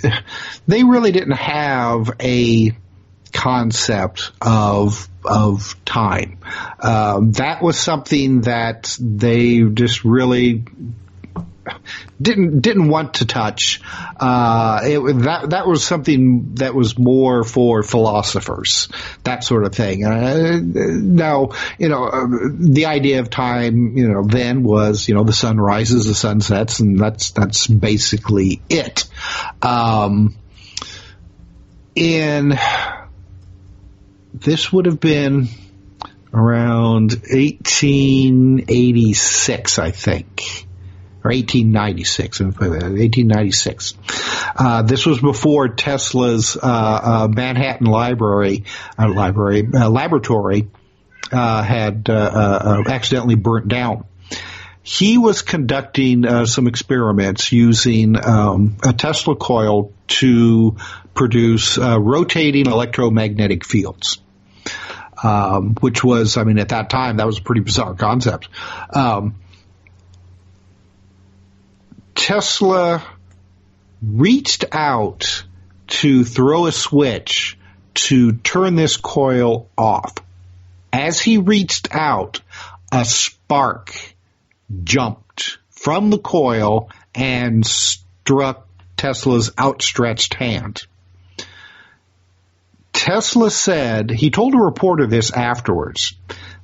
really didn't have a concept of time. That was something that they just really didn't want to touch. That was something that was more for philosophers, that sort of thing. Now, the idea of time, then was, the sun rises, the sun sets, and that's basically it. This would have been around 1886, I think. Or 1896. This was before Tesla's Manhattan laboratory had accidentally burnt down. He was conducting some experiments using a Tesla coil to produce rotating electromagnetic fields, which was, at that time, that was a pretty bizarre concept. Tesla reached out to throw a switch to turn this coil off. As he reached out, a spark jumped from the coil and struck Tesla's outstretched hand. Tesla said, he told a reporter this afterwards,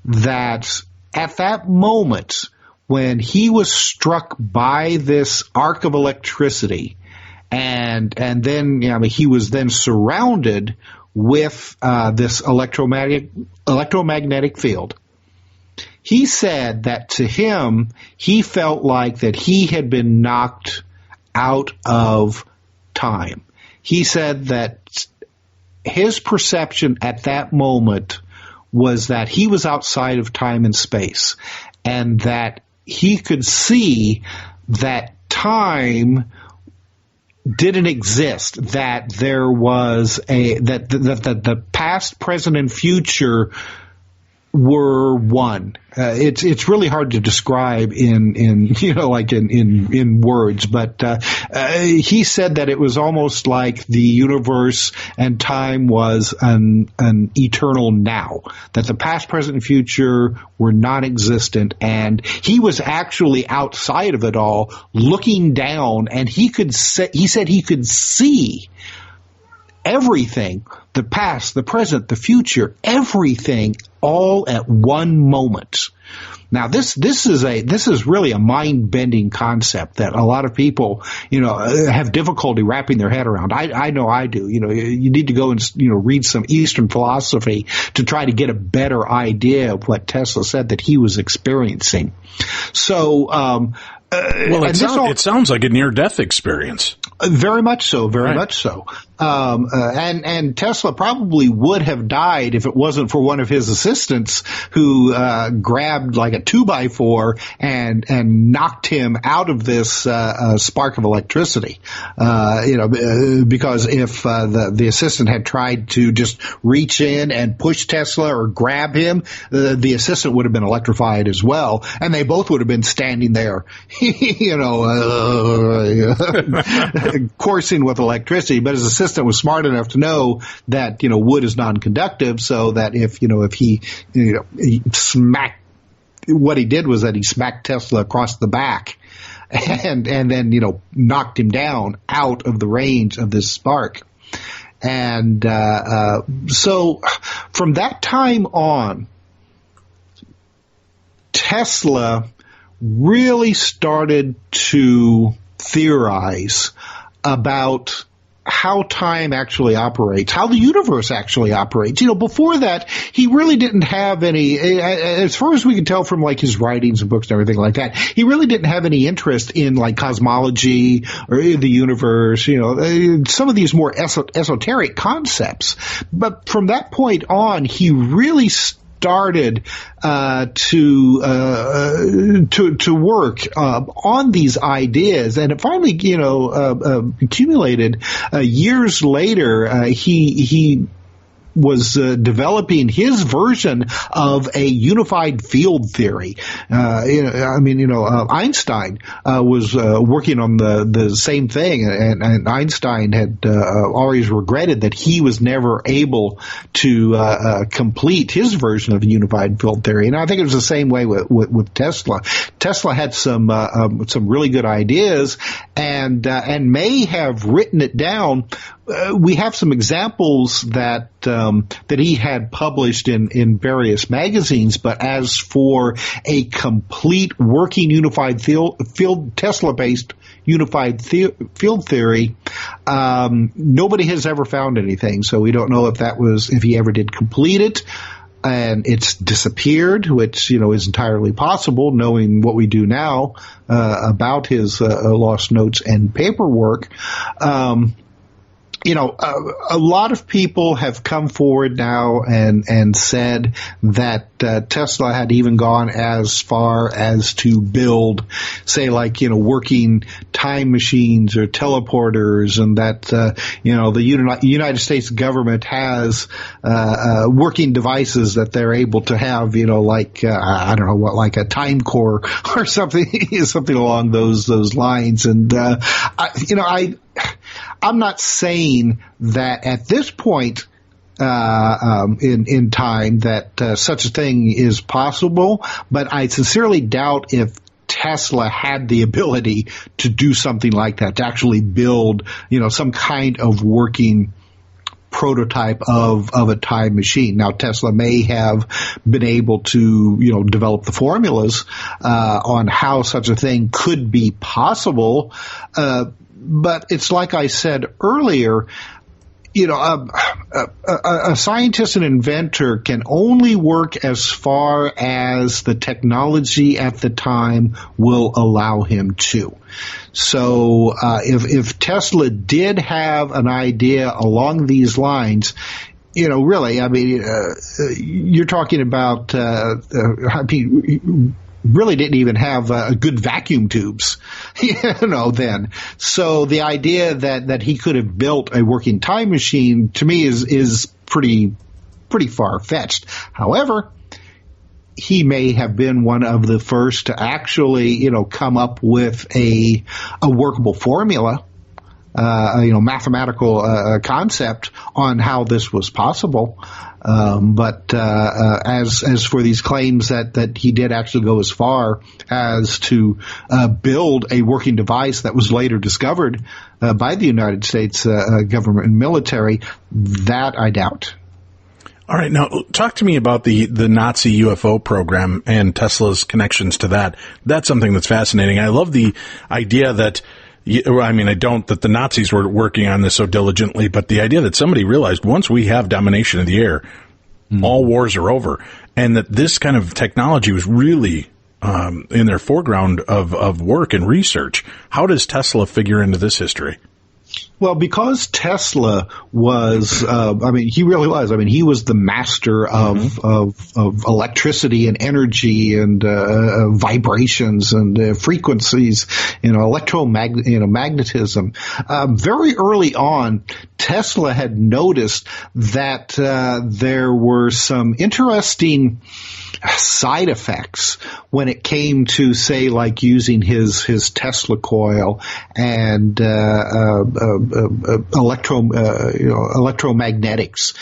that at that moment, when he was struck by this arc of electricity, and then he was then surrounded with this electromagnetic field. He said that to him, he felt like that he had been knocked out of time. He said that his perception at that moment was that he was outside of time and space, and that he could see that time didn't exist, that there was that the past, present, and future were one. It's really hard to describe in words, but he said that it was almost like the universe and time was an eternal now, that the past, present, and future were non-existent, and he was actually outside of it all, looking down, and he said he could see everything, the past, the present, the future, everything all at one moment. Now, this is really a mind-bending concept that a lot of people, have difficulty wrapping their head around. I know I do. You need to go and, read some Eastern philosophy to try to get a better idea of what Tesla said that he was experiencing. So, it sounds like a near-death experience. Very much so, much so. And Tesla probably would have died if it wasn't for one of his assistants who grabbed like a 2x4 and knocked him out of this spark of electricity. Because if the assistant had tried to just reach in and push Tesla or grab him, the assistant would have been electrified as well, and they both would have been standing there, coursing with electricity. But his assistant was smart enough to know that wood is non-conductive, so that if he smacked, what he did was that he smacked Tesla across the back and then knocked him down out of the range of this spark. And so from that time on, Tesla really started to theorize about how time actually operates, how the universe actually operates. Before that, he really didn't have any, as far as we can tell from like his writings and books and everything like that, he really didn't have any interest in like cosmology or the universe, some of these more esoteric concepts. But from that point on, he really started to work on these ideas, and it finally accumulated. Years later, he was developing his version of a unified field theory. Einstein was working on the same thing, and Einstein had always regretted that he was never able to complete his version of a unified field theory. And I think it was the same way with Tesla. Tesla had some really good ideas, and may have written it down. We have some examples that he had published in various magazines, but as for a complete working unified field Tesla-based unified field theory, nobody has ever found anything. So we don't know if he ever did complete it, and it's disappeared, which is entirely possible, knowing what we do now about his lost notes and paperwork. A lot of people have come forward now and said that Tesla had even gone as far as to build, say, working time machines or teleporters, and that the United States government has working devices that they're able to have, I don't know what, like a time core or something along those lines. And I'm not saying that at this point in time that such a thing is possible, but I sincerely doubt if Tesla had the ability to do something like that, to actually build, some kind of working prototype of a time machine. Now, Tesla may have been able to, develop the formulas on how such a thing could be possible. But it's like I said earlier, a scientist and inventor can only work as far as the technology at the time will allow him to. So if Tesla did have an idea along these lines, really, you're talking about, really didn't even have good vacuum tubes, then. So the idea that he could have built a working time machine, to me, is pretty far-fetched. However, he may have been one of the first to actually, come up with a workable formula, mathematical concept on how this was possible. But as for these claims that he did actually go as far as to build a working device that was later discovered by the United States government and military, that I doubt. All right, now talk to me about the Nazi UFO program and Tesla's connections to that. That's something that's fascinating. I love the idea that, that the Nazis were working on this so diligently, but the idea that somebody realized once we have domination of the air, all wars are over, and that this kind of technology was really in their foreground of work and research. How does Tesla figure into this history? Well, because Tesla was, he really was. He was the master of electricity and energy and vibrations and frequencies, magnetism. Very early on, Tesla had noticed that there were some interesting side effects when it came to, say, like using his Tesla coil and electromagnetics.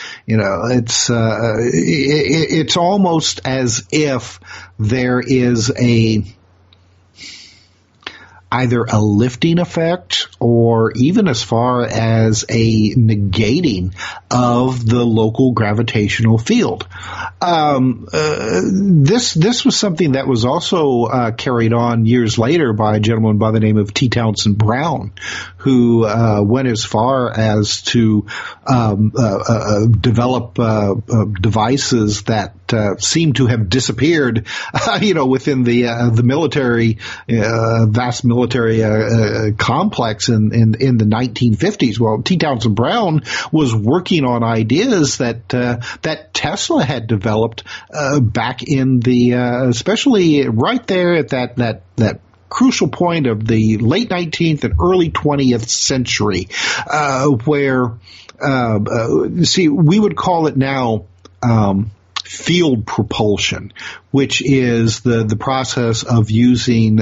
It's almost as if there is either a lifting effect or even as far as a negating of the local gravitational field. This was something that was also carried on years later by a gentleman by the name of T. Townsend Brown, who went as far as to develop devices that seem to have disappeared, within the military, vast military complex in the 1950s. Well, T. Townsend Brown was working on ideas that Tesla had developed back in the, especially right there at that crucial point of the late 19th and early 20th century, where we would call it now field propulsion, which is the process of using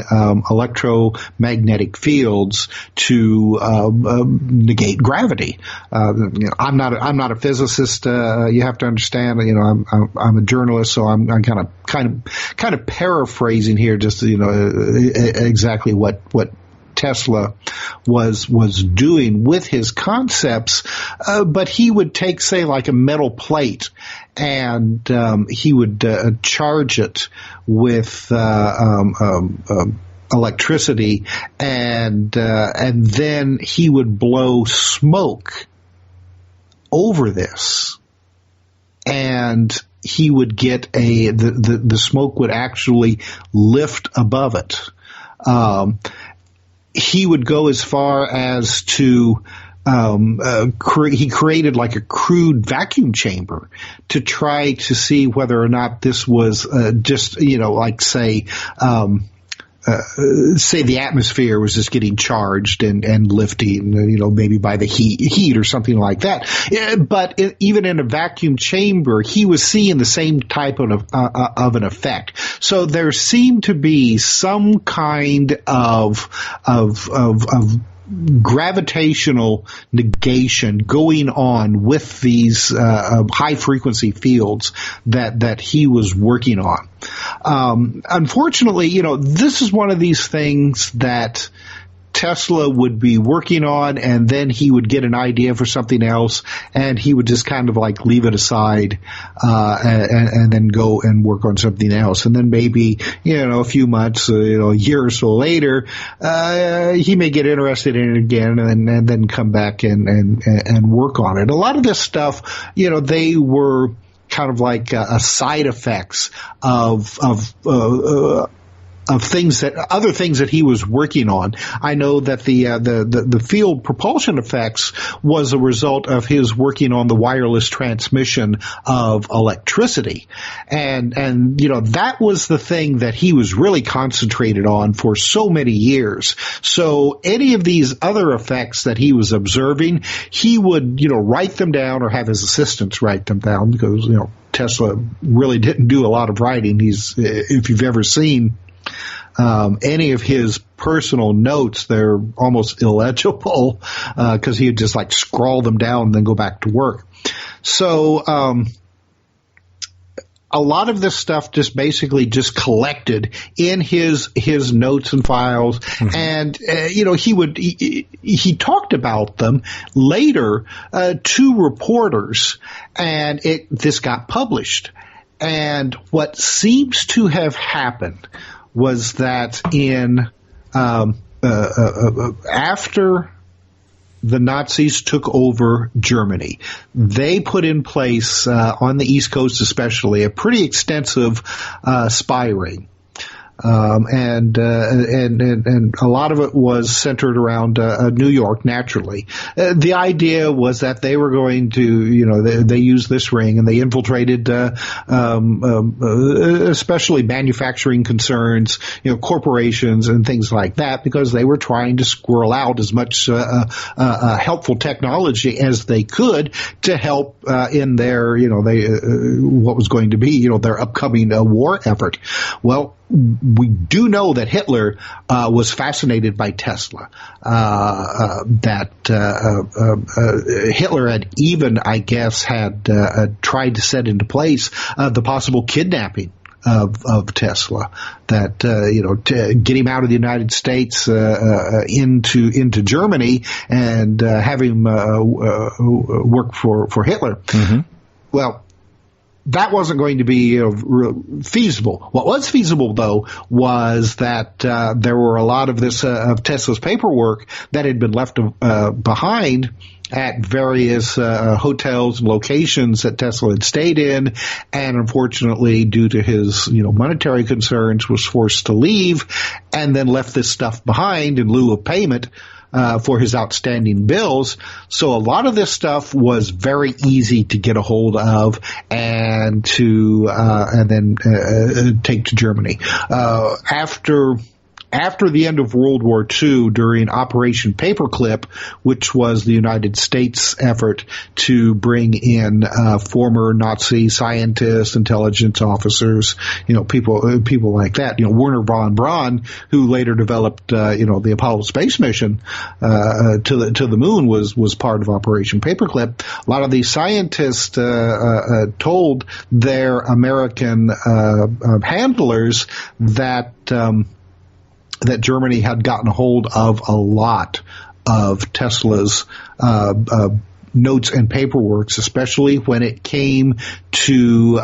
electromagnetic fields to negate gravity. I'm not a physicist. You have to understand. I'm a journalist, so I'm kind of paraphrasing here, just exactly what Tesla was doing with his concepts, but he would take, say, like a metal plate, and he would charge it with electricity, and then he would blow smoke over this, and he would get the smoke would actually lift above it. He would go as far as to he created like a crude vacuum chamber to try to see whether or not this was just like say the atmosphere was just getting charged and lifting, maybe by the heat or something like that. But even in a vacuum chamber, he was seeing the same type of an effect. So there seemed to be some kind of gravitational negation going on with these high frequency fields that he was working on. Unfortunately, this is one of these things that Tesla would be working on, and then he would get an idea for something else, and he would just kind of like leave it aside, and then go and work on something else. And then maybe, a few months, a year or so later, he may get interested in it again and then come back and work on it. A lot of this stuff, they were kind of like side effects of other things that he was working on. I know that the field propulsion effects was a result of his working on the wireless transmission of electricity. And that was the thing that he was really concentrated on for so many years. So any of these other effects that he was observing, he would, write them down or have his assistants write them down, because, Tesla really didn't do a lot of writing. If you've ever seen any of his personal notes, they're almost illegible, because he would just like scrawl them down and then go back to work. So, a lot of this stuff just basically just collected in his notes and files, and he talked about them later to reporters, and this got published. And what seems to have happened was that after the Nazis took over Germany, they put in place, on the East Coast especially, a pretty extensive spy ring. And a lot of it was centered around New York, naturally. The idea was that they were going to, they used this ring and they infiltrated, especially manufacturing concerns, corporations and things like that, because they were trying to squirrel out as much helpful technology as they could to help in their, what was going to be, their upcoming war effort. Well, we do know that Hitler was fascinated by Tesla. Hitler had even, I guess, had tried to set into place the possible kidnapping of Tesla, that to get him out of the United States into Germany and have him work for Hitler. Mm-hmm. Well, that wasn't going to be feasible. What was feasible, though, was that there were a lot of this of Tesla's paperwork that had been left behind at various hotels and locations that Tesla had stayed in, and unfortunately, due to his monetary concerns, was forced to leave, and then left this stuff behind in lieu of payment for his outstanding bills. So a lot of this stuff was very easy to get a hold of and then take to Germany. After the end of World War II, during Operation Paperclip, which was the United States effort to bring in former Nazi scientists, intelligence officers, people like that, Werner von Braun, who later developed, the Apollo space mission to the moon, was part of Operation Paperclip. A lot of these scientists told their American handlers that Germany had gotten a hold of a lot of Tesla's notes and paperworks, especially when it came to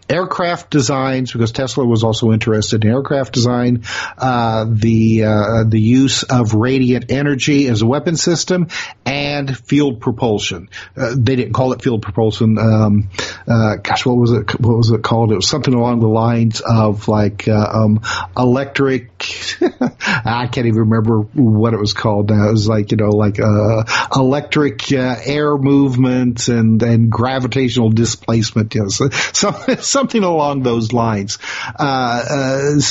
aircraft designs, because Tesla was also interested in aircraft design, the use of radiant energy as a weapon system, and field propulsion. They didn't call it field propulsion. What was it called? It was something along the lines of like electric. I can't even remember what it was called now. It was like electric air movement and gravitational displacement. Something along those lines. The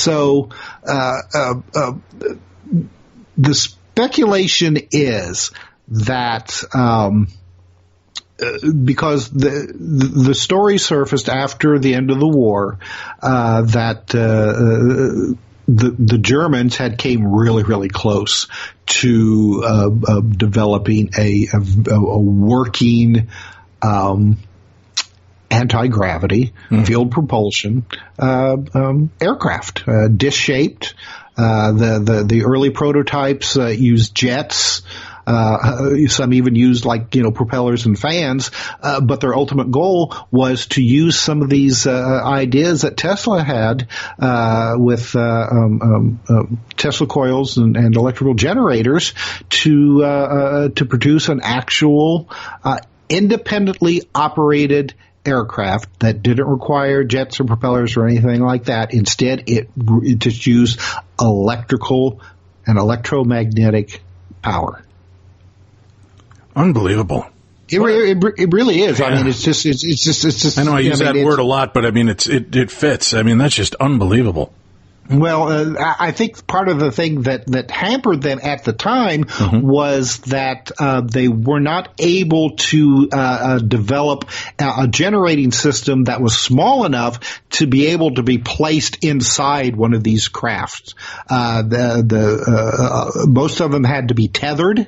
speculation is that because the story surfaced after the end of the war that the Germans had came really, really close to developing a working anti-gravity field propulsion aircraft, dish-shaped. The early prototypes used jets. Some even used propellers and fans, but their ultimate goal was to use some of these ideas that Tesla had with Tesla coils and electrical generators to produce an actual independently operated aircraft that didn't require jets or propellers or anything like that. Instead, it just used electrical and electromagnetic power. Unbelievable. It really is. Yeah. I mean, it's just. I know I use that word a lot, but I mean, it fits. I mean, that's just unbelievable. Well, I think part of the thing that hampered them at the time was that they were not able to develop a generating system that was small enough to be able to be placed inside one of these crafts. Most of them had to be tethered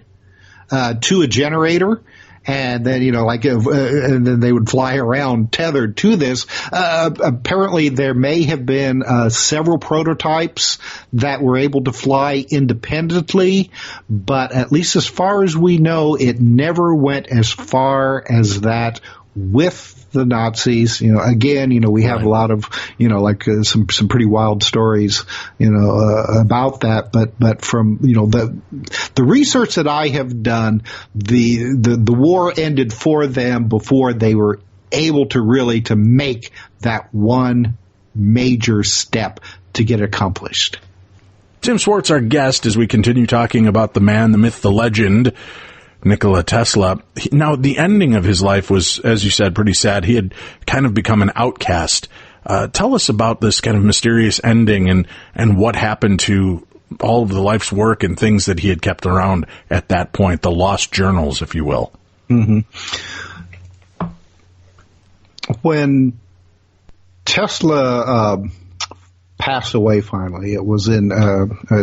to a generator, and then and then they would fly around tethered to this. Apparently, there may have been several prototypes that were able to fly independently, but at least as far as we know, it never went as far as that with the Nazis. Again, we have a lot of, some pretty wild stories, about that. But from, the research that I have done, the war ended for them before they were able to make that one major step to get accomplished. Tim Swartz, our guest, as we continue talking about the man, the myth, the legend, Nikola Tesla. Now, the ending of his life was, as you said, pretty sad. He had kind of become an outcast. Tell us about this kind of mysterious ending and what happened to all of the life's work and things that he had kept around at that point, the lost journals, if you will. Mm-hmm. When Tesla passed away finally, it was in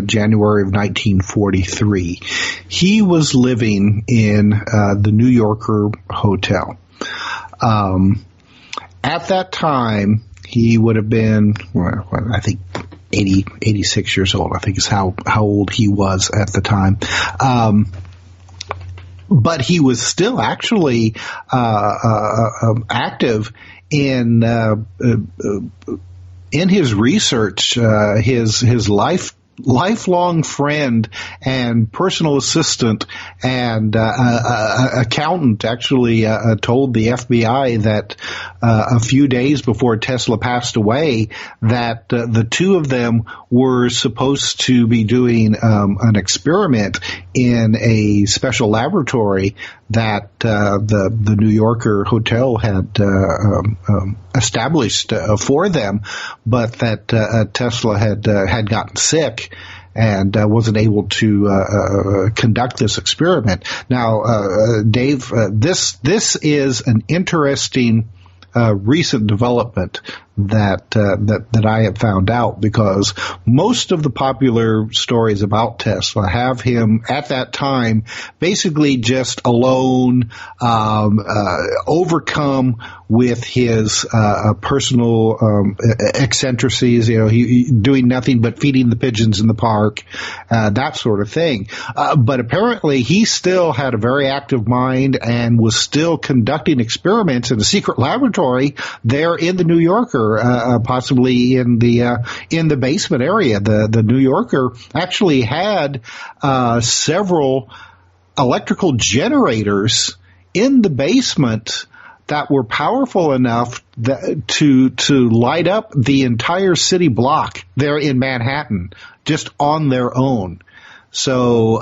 January of 1943. He was living in the New Yorker hotel. At that time, he would have been, I think, 86 years old, I think is how old he was at the time. But he was still actually active in his research. His lifelong friend and personal assistant and accountant actually told the FBI that a few days before Tesla passed away that the two of them were supposed to be doing an experiment in a special laboratory that the New Yorker hotel had established for them, but that Tesla had gotten sick and wasn't able to conduct this experiment. Now, Dave, this is an interesting recent development that I have found out, because most of the popular stories about Tesla have him at that time basically just alone, overcome with his personal eccentricities. He doing nothing but feeding the pigeons in the park, that sort of thing. But apparently, he still had a very active mind and was still conducting experiments in a secret laboratory there in the New Yorker. Possibly in the basement area. The New Yorker actually had several electrical generators in the basement that were powerful enough to light up the entire city block there in Manhattan just on their own. So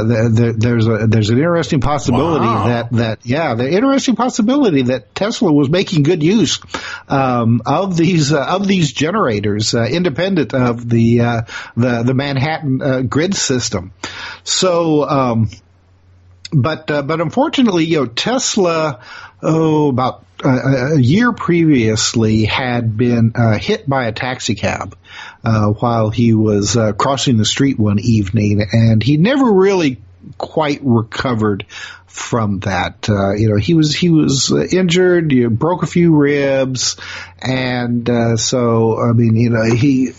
there's an interesting possibility the interesting possibility that Tesla was making good use of these generators, independent of the Manhattan grid system. So, but unfortunately, Tesla, about a year previously had been hit by a taxi cab while he was crossing the street one evening, and he never really quite recovered from that. He was injured, broke a few ribs, and so I mean,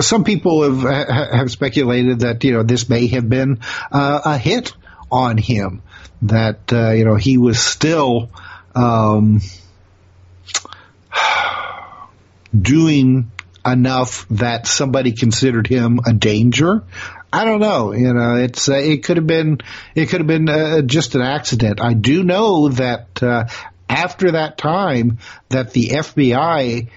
some people have speculated that this may have been a hit on him, that he was still doing enough that somebody considered him a danger. I don't know. It could have been just an accident. I do know that after that time, that the FBI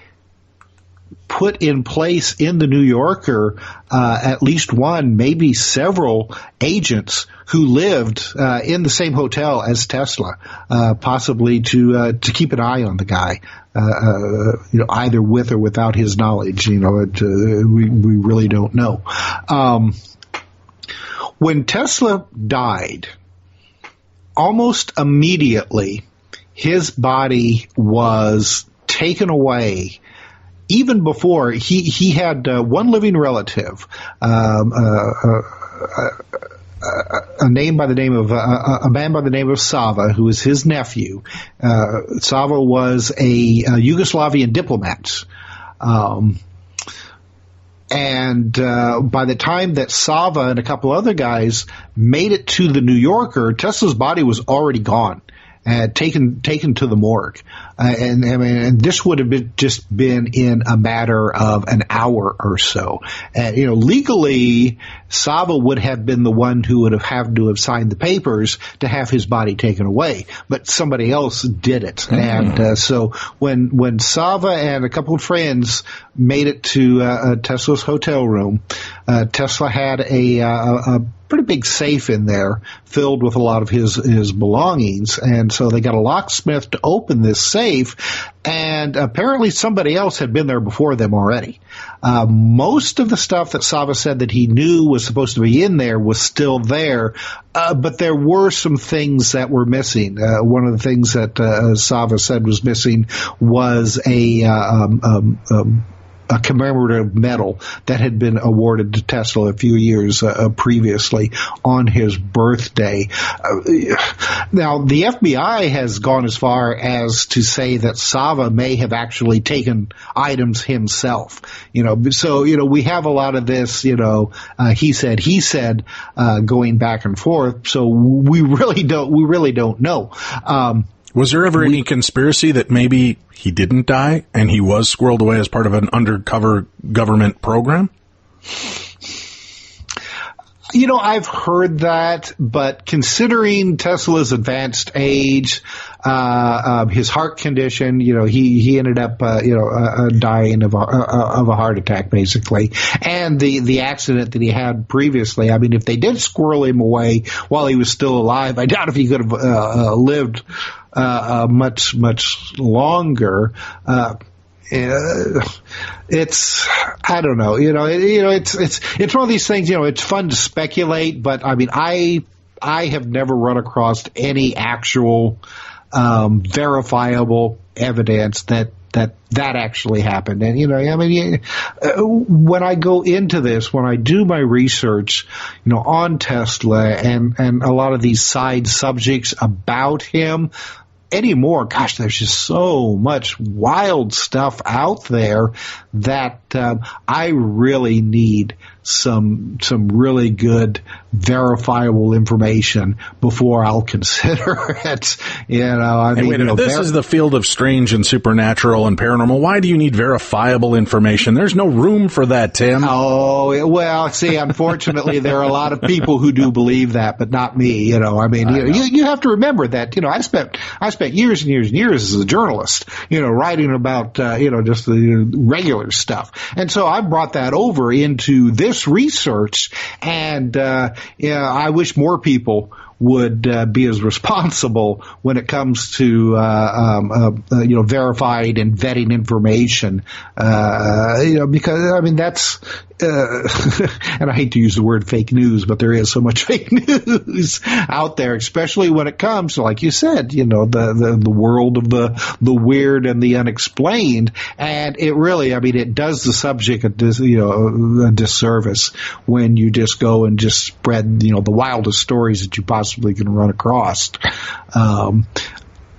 put in place in the New Yorker at least one, maybe several agents who lived in the same hotel as Tesla, possibly to keep an eye on the guy, either with or without his knowledge. We really don't know. When Tesla died, almost immediately his body was taken away. Even before, he had one living relative, a man by the name of Sava, who was his nephew. Sava was a Yugoslavian diplomat. And by the time that Sava and a couple other guys made it to the New Yorker, Tesla's body was already gone. Taken to the morgue, and this would have been in a matter of an hour or so. Legally, Sava would have been the one who would have had to have signed the papers to have his body taken away, but somebody else did it. Mm-hmm. And so when Sava and a couple of friends made it to Tesla's hotel room, Tesla had a pretty big safe in there filled with a lot of his belongings, and so they got a locksmith to open this safe, and apparently somebody else had been there before them already. Most of the stuff that Sava said that he knew was supposed to be in there was still there, but there were some things that were missing. One of the things that Sava said was missing was a commemorative medal that had been awarded to Tesla a few years previously on his birthday. Now, the FBI has gone as far as to say that Sava may have actually taken items himself. So we have a lot of this, he said, going back and forth. So we really don't know. Was there ever any conspiracy that maybe he didn't die and he was squirreled away as part of an undercover government program? I've heard that, but considering Tesla's advanced age, his heart condition, he ended up, dying of a heart attack, basically, and the accident that he had previously. I mean, if they did squirrel him away while he was still alive, I doubt if he could have lived much longer. It's, I don't know, it's one of these things, it's fun to speculate, but I mean, I have never run across any actual, verifiable evidence that actually happened. And, when I go into this, when I do my research, on Tesla and a lot of these side subjects about him, anymore, gosh, there's just so much wild stuff out there that I really need some really good verifiable information before I'll consider it. This is the field of strange and supernatural and paranormal. Why do you need verifiable information? There's no room for that, Tim. Oh, well, see, unfortunately, there are a lot of people who do believe that, but not me. You have to remember that. I spent years and years and years as a journalist, writing about just the regular stuff, and so I brought that over into this research, and I wish more people would be as responsible when it comes to verified and vetting information, because I mean that's and I hate to use the word fake news, but there is so much fake news out there, especially when it comes to, like you said, the world of the weird and the unexplained, and it really, I mean, it does the subject a disservice when you just go and just spread the wildest stories that you possibly can run across.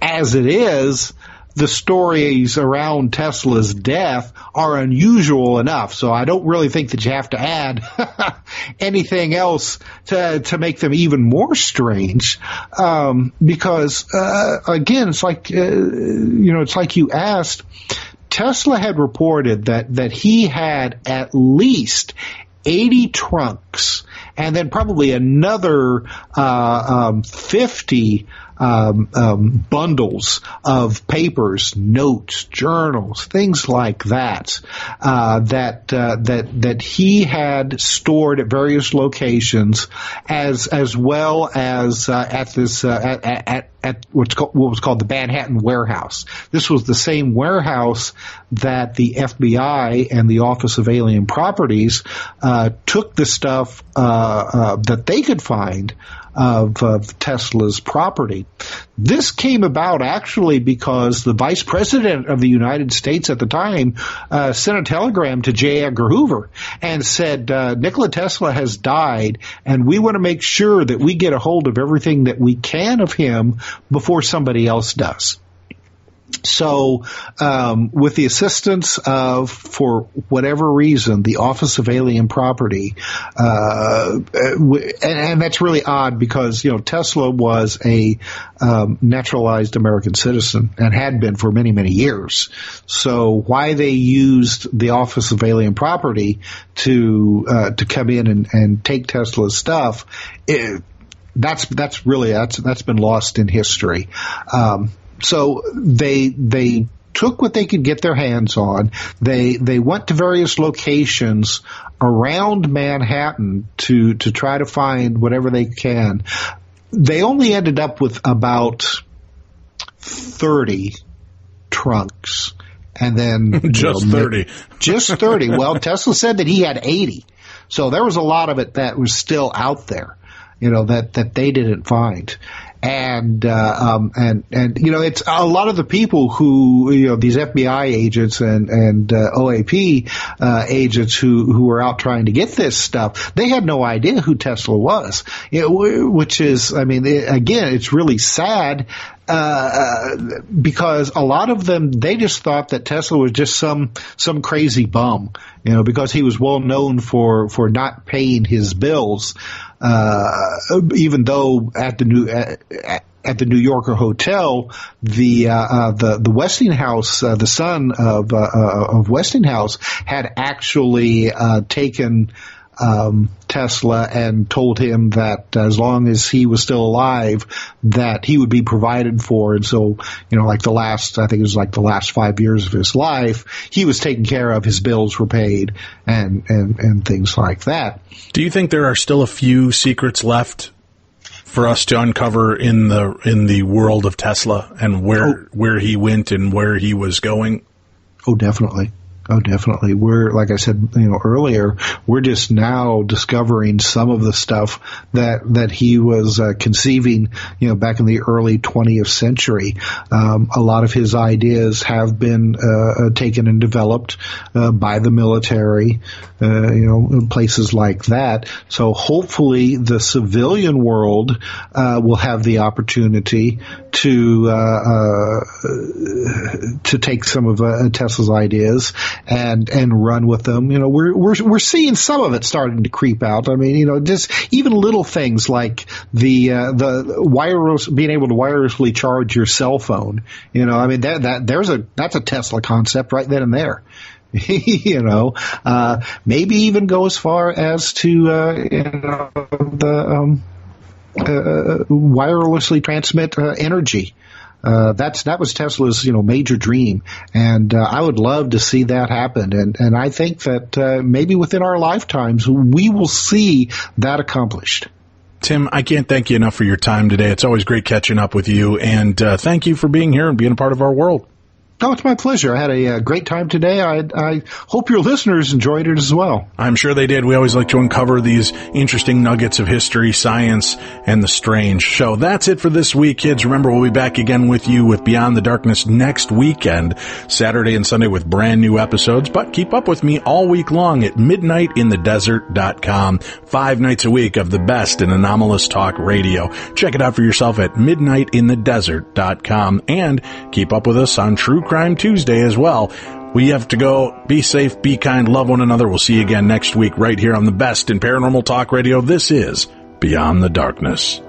As it is, the stories around Tesla's death are unusual enough, so I don't really think that you have to add anything else to make them even more strange, because again, it's like it's like you asked. Tesla had reported that he had at least 80 trunks, and then probably another 50 bundles of papers, notes, journals, things like that, that he had stored at various locations, as well as at what was called the Manhattan warehouse. This was the same warehouse that the FBI and the Office of Alien Properties took the stuff that they could find of Tesla's property. This came about actually because the vice president of the United States at the time sent a telegram to J. Edgar Hoover and said, Nikola Tesla has died, and we want to make sure that we get a hold of everything that we can of him before somebody else does. So, with the assistance of, for whatever reason, the Office of Alien Property, and that's really odd because, Tesla was a naturalized American citizen and had been for many, many years. So why they used the Office of Alien Property to come in and take Tesla's stuff, that's been lost in history. So they took what they could get their hands on. They went to various locations around Manhattan to try to find whatever they can. They only ended up with about 30 trunks. And then just 30. Just 30. Well, Tesla said that he had 80. So there was a lot of it that was still out there, that they didn't find. And it's a lot of the people who, these FBI agents and OAP agents who were out trying to get this stuff, they had no idea who Tesla was, which is, again, it's really sad, because a lot of them, they just thought that Tesla was just some crazy bum, because he was well known for not paying his bills. Even though at the New Yorker hotel, the Westinghouse, the son of Westinghouse, had actually taken Tesla and told him that as long as he was still alive, that he would be provided for. And so, I think it was like the last 5 years of his life, he was taken care of, his bills were paid, and things like that. Do you think there are still a few secrets left for us to uncover in the world of Tesla and where he went and where he was going? Oh, definitely. Oh, definitely. We're, like I said, earlier, we're just now discovering some of the stuff that he was conceiving, back in the early 20th century. A lot of his ideas have been taken and developed by the military, places like that. So hopefully the civilian world will have the opportunity to take some of Tesla's ideas and run with them. We're seeing some of it starting to creep out. Just even little things like the wireless, being able to wirelessly charge your cell phone. That's a Tesla concept right then and there. Maybe even go as far as to wirelessly transmit energy. That was Tesla's, major dream. And I would love to see that happen. And I think that maybe within our lifetimes, we will see that accomplished. Tim, I can't thank you enough for your time today. It's always great catching up with you. And thank you for being here and being a part of our world. Oh, it's my pleasure. I had a great time today. I hope your listeners enjoyed it as well. I'm sure they did. We always like to uncover these interesting nuggets of history, science, and the strange. So that's it for this week, kids. Remember, we'll be back again with you with Beyond the Darkness next weekend, Saturday and Sunday with brand new episodes. But keep up with me all week long at midnightinthedesert.com. 5 nights a week of the best in anomalous talk radio. Check it out for yourself at midnightinthedesert.com. And keep up with us on True Crime Tuesday as well. We have to go. Be safe, be kind, love one another. We'll see you again next week right here on the best in paranormal talk radio. This is Beyond the Darkness.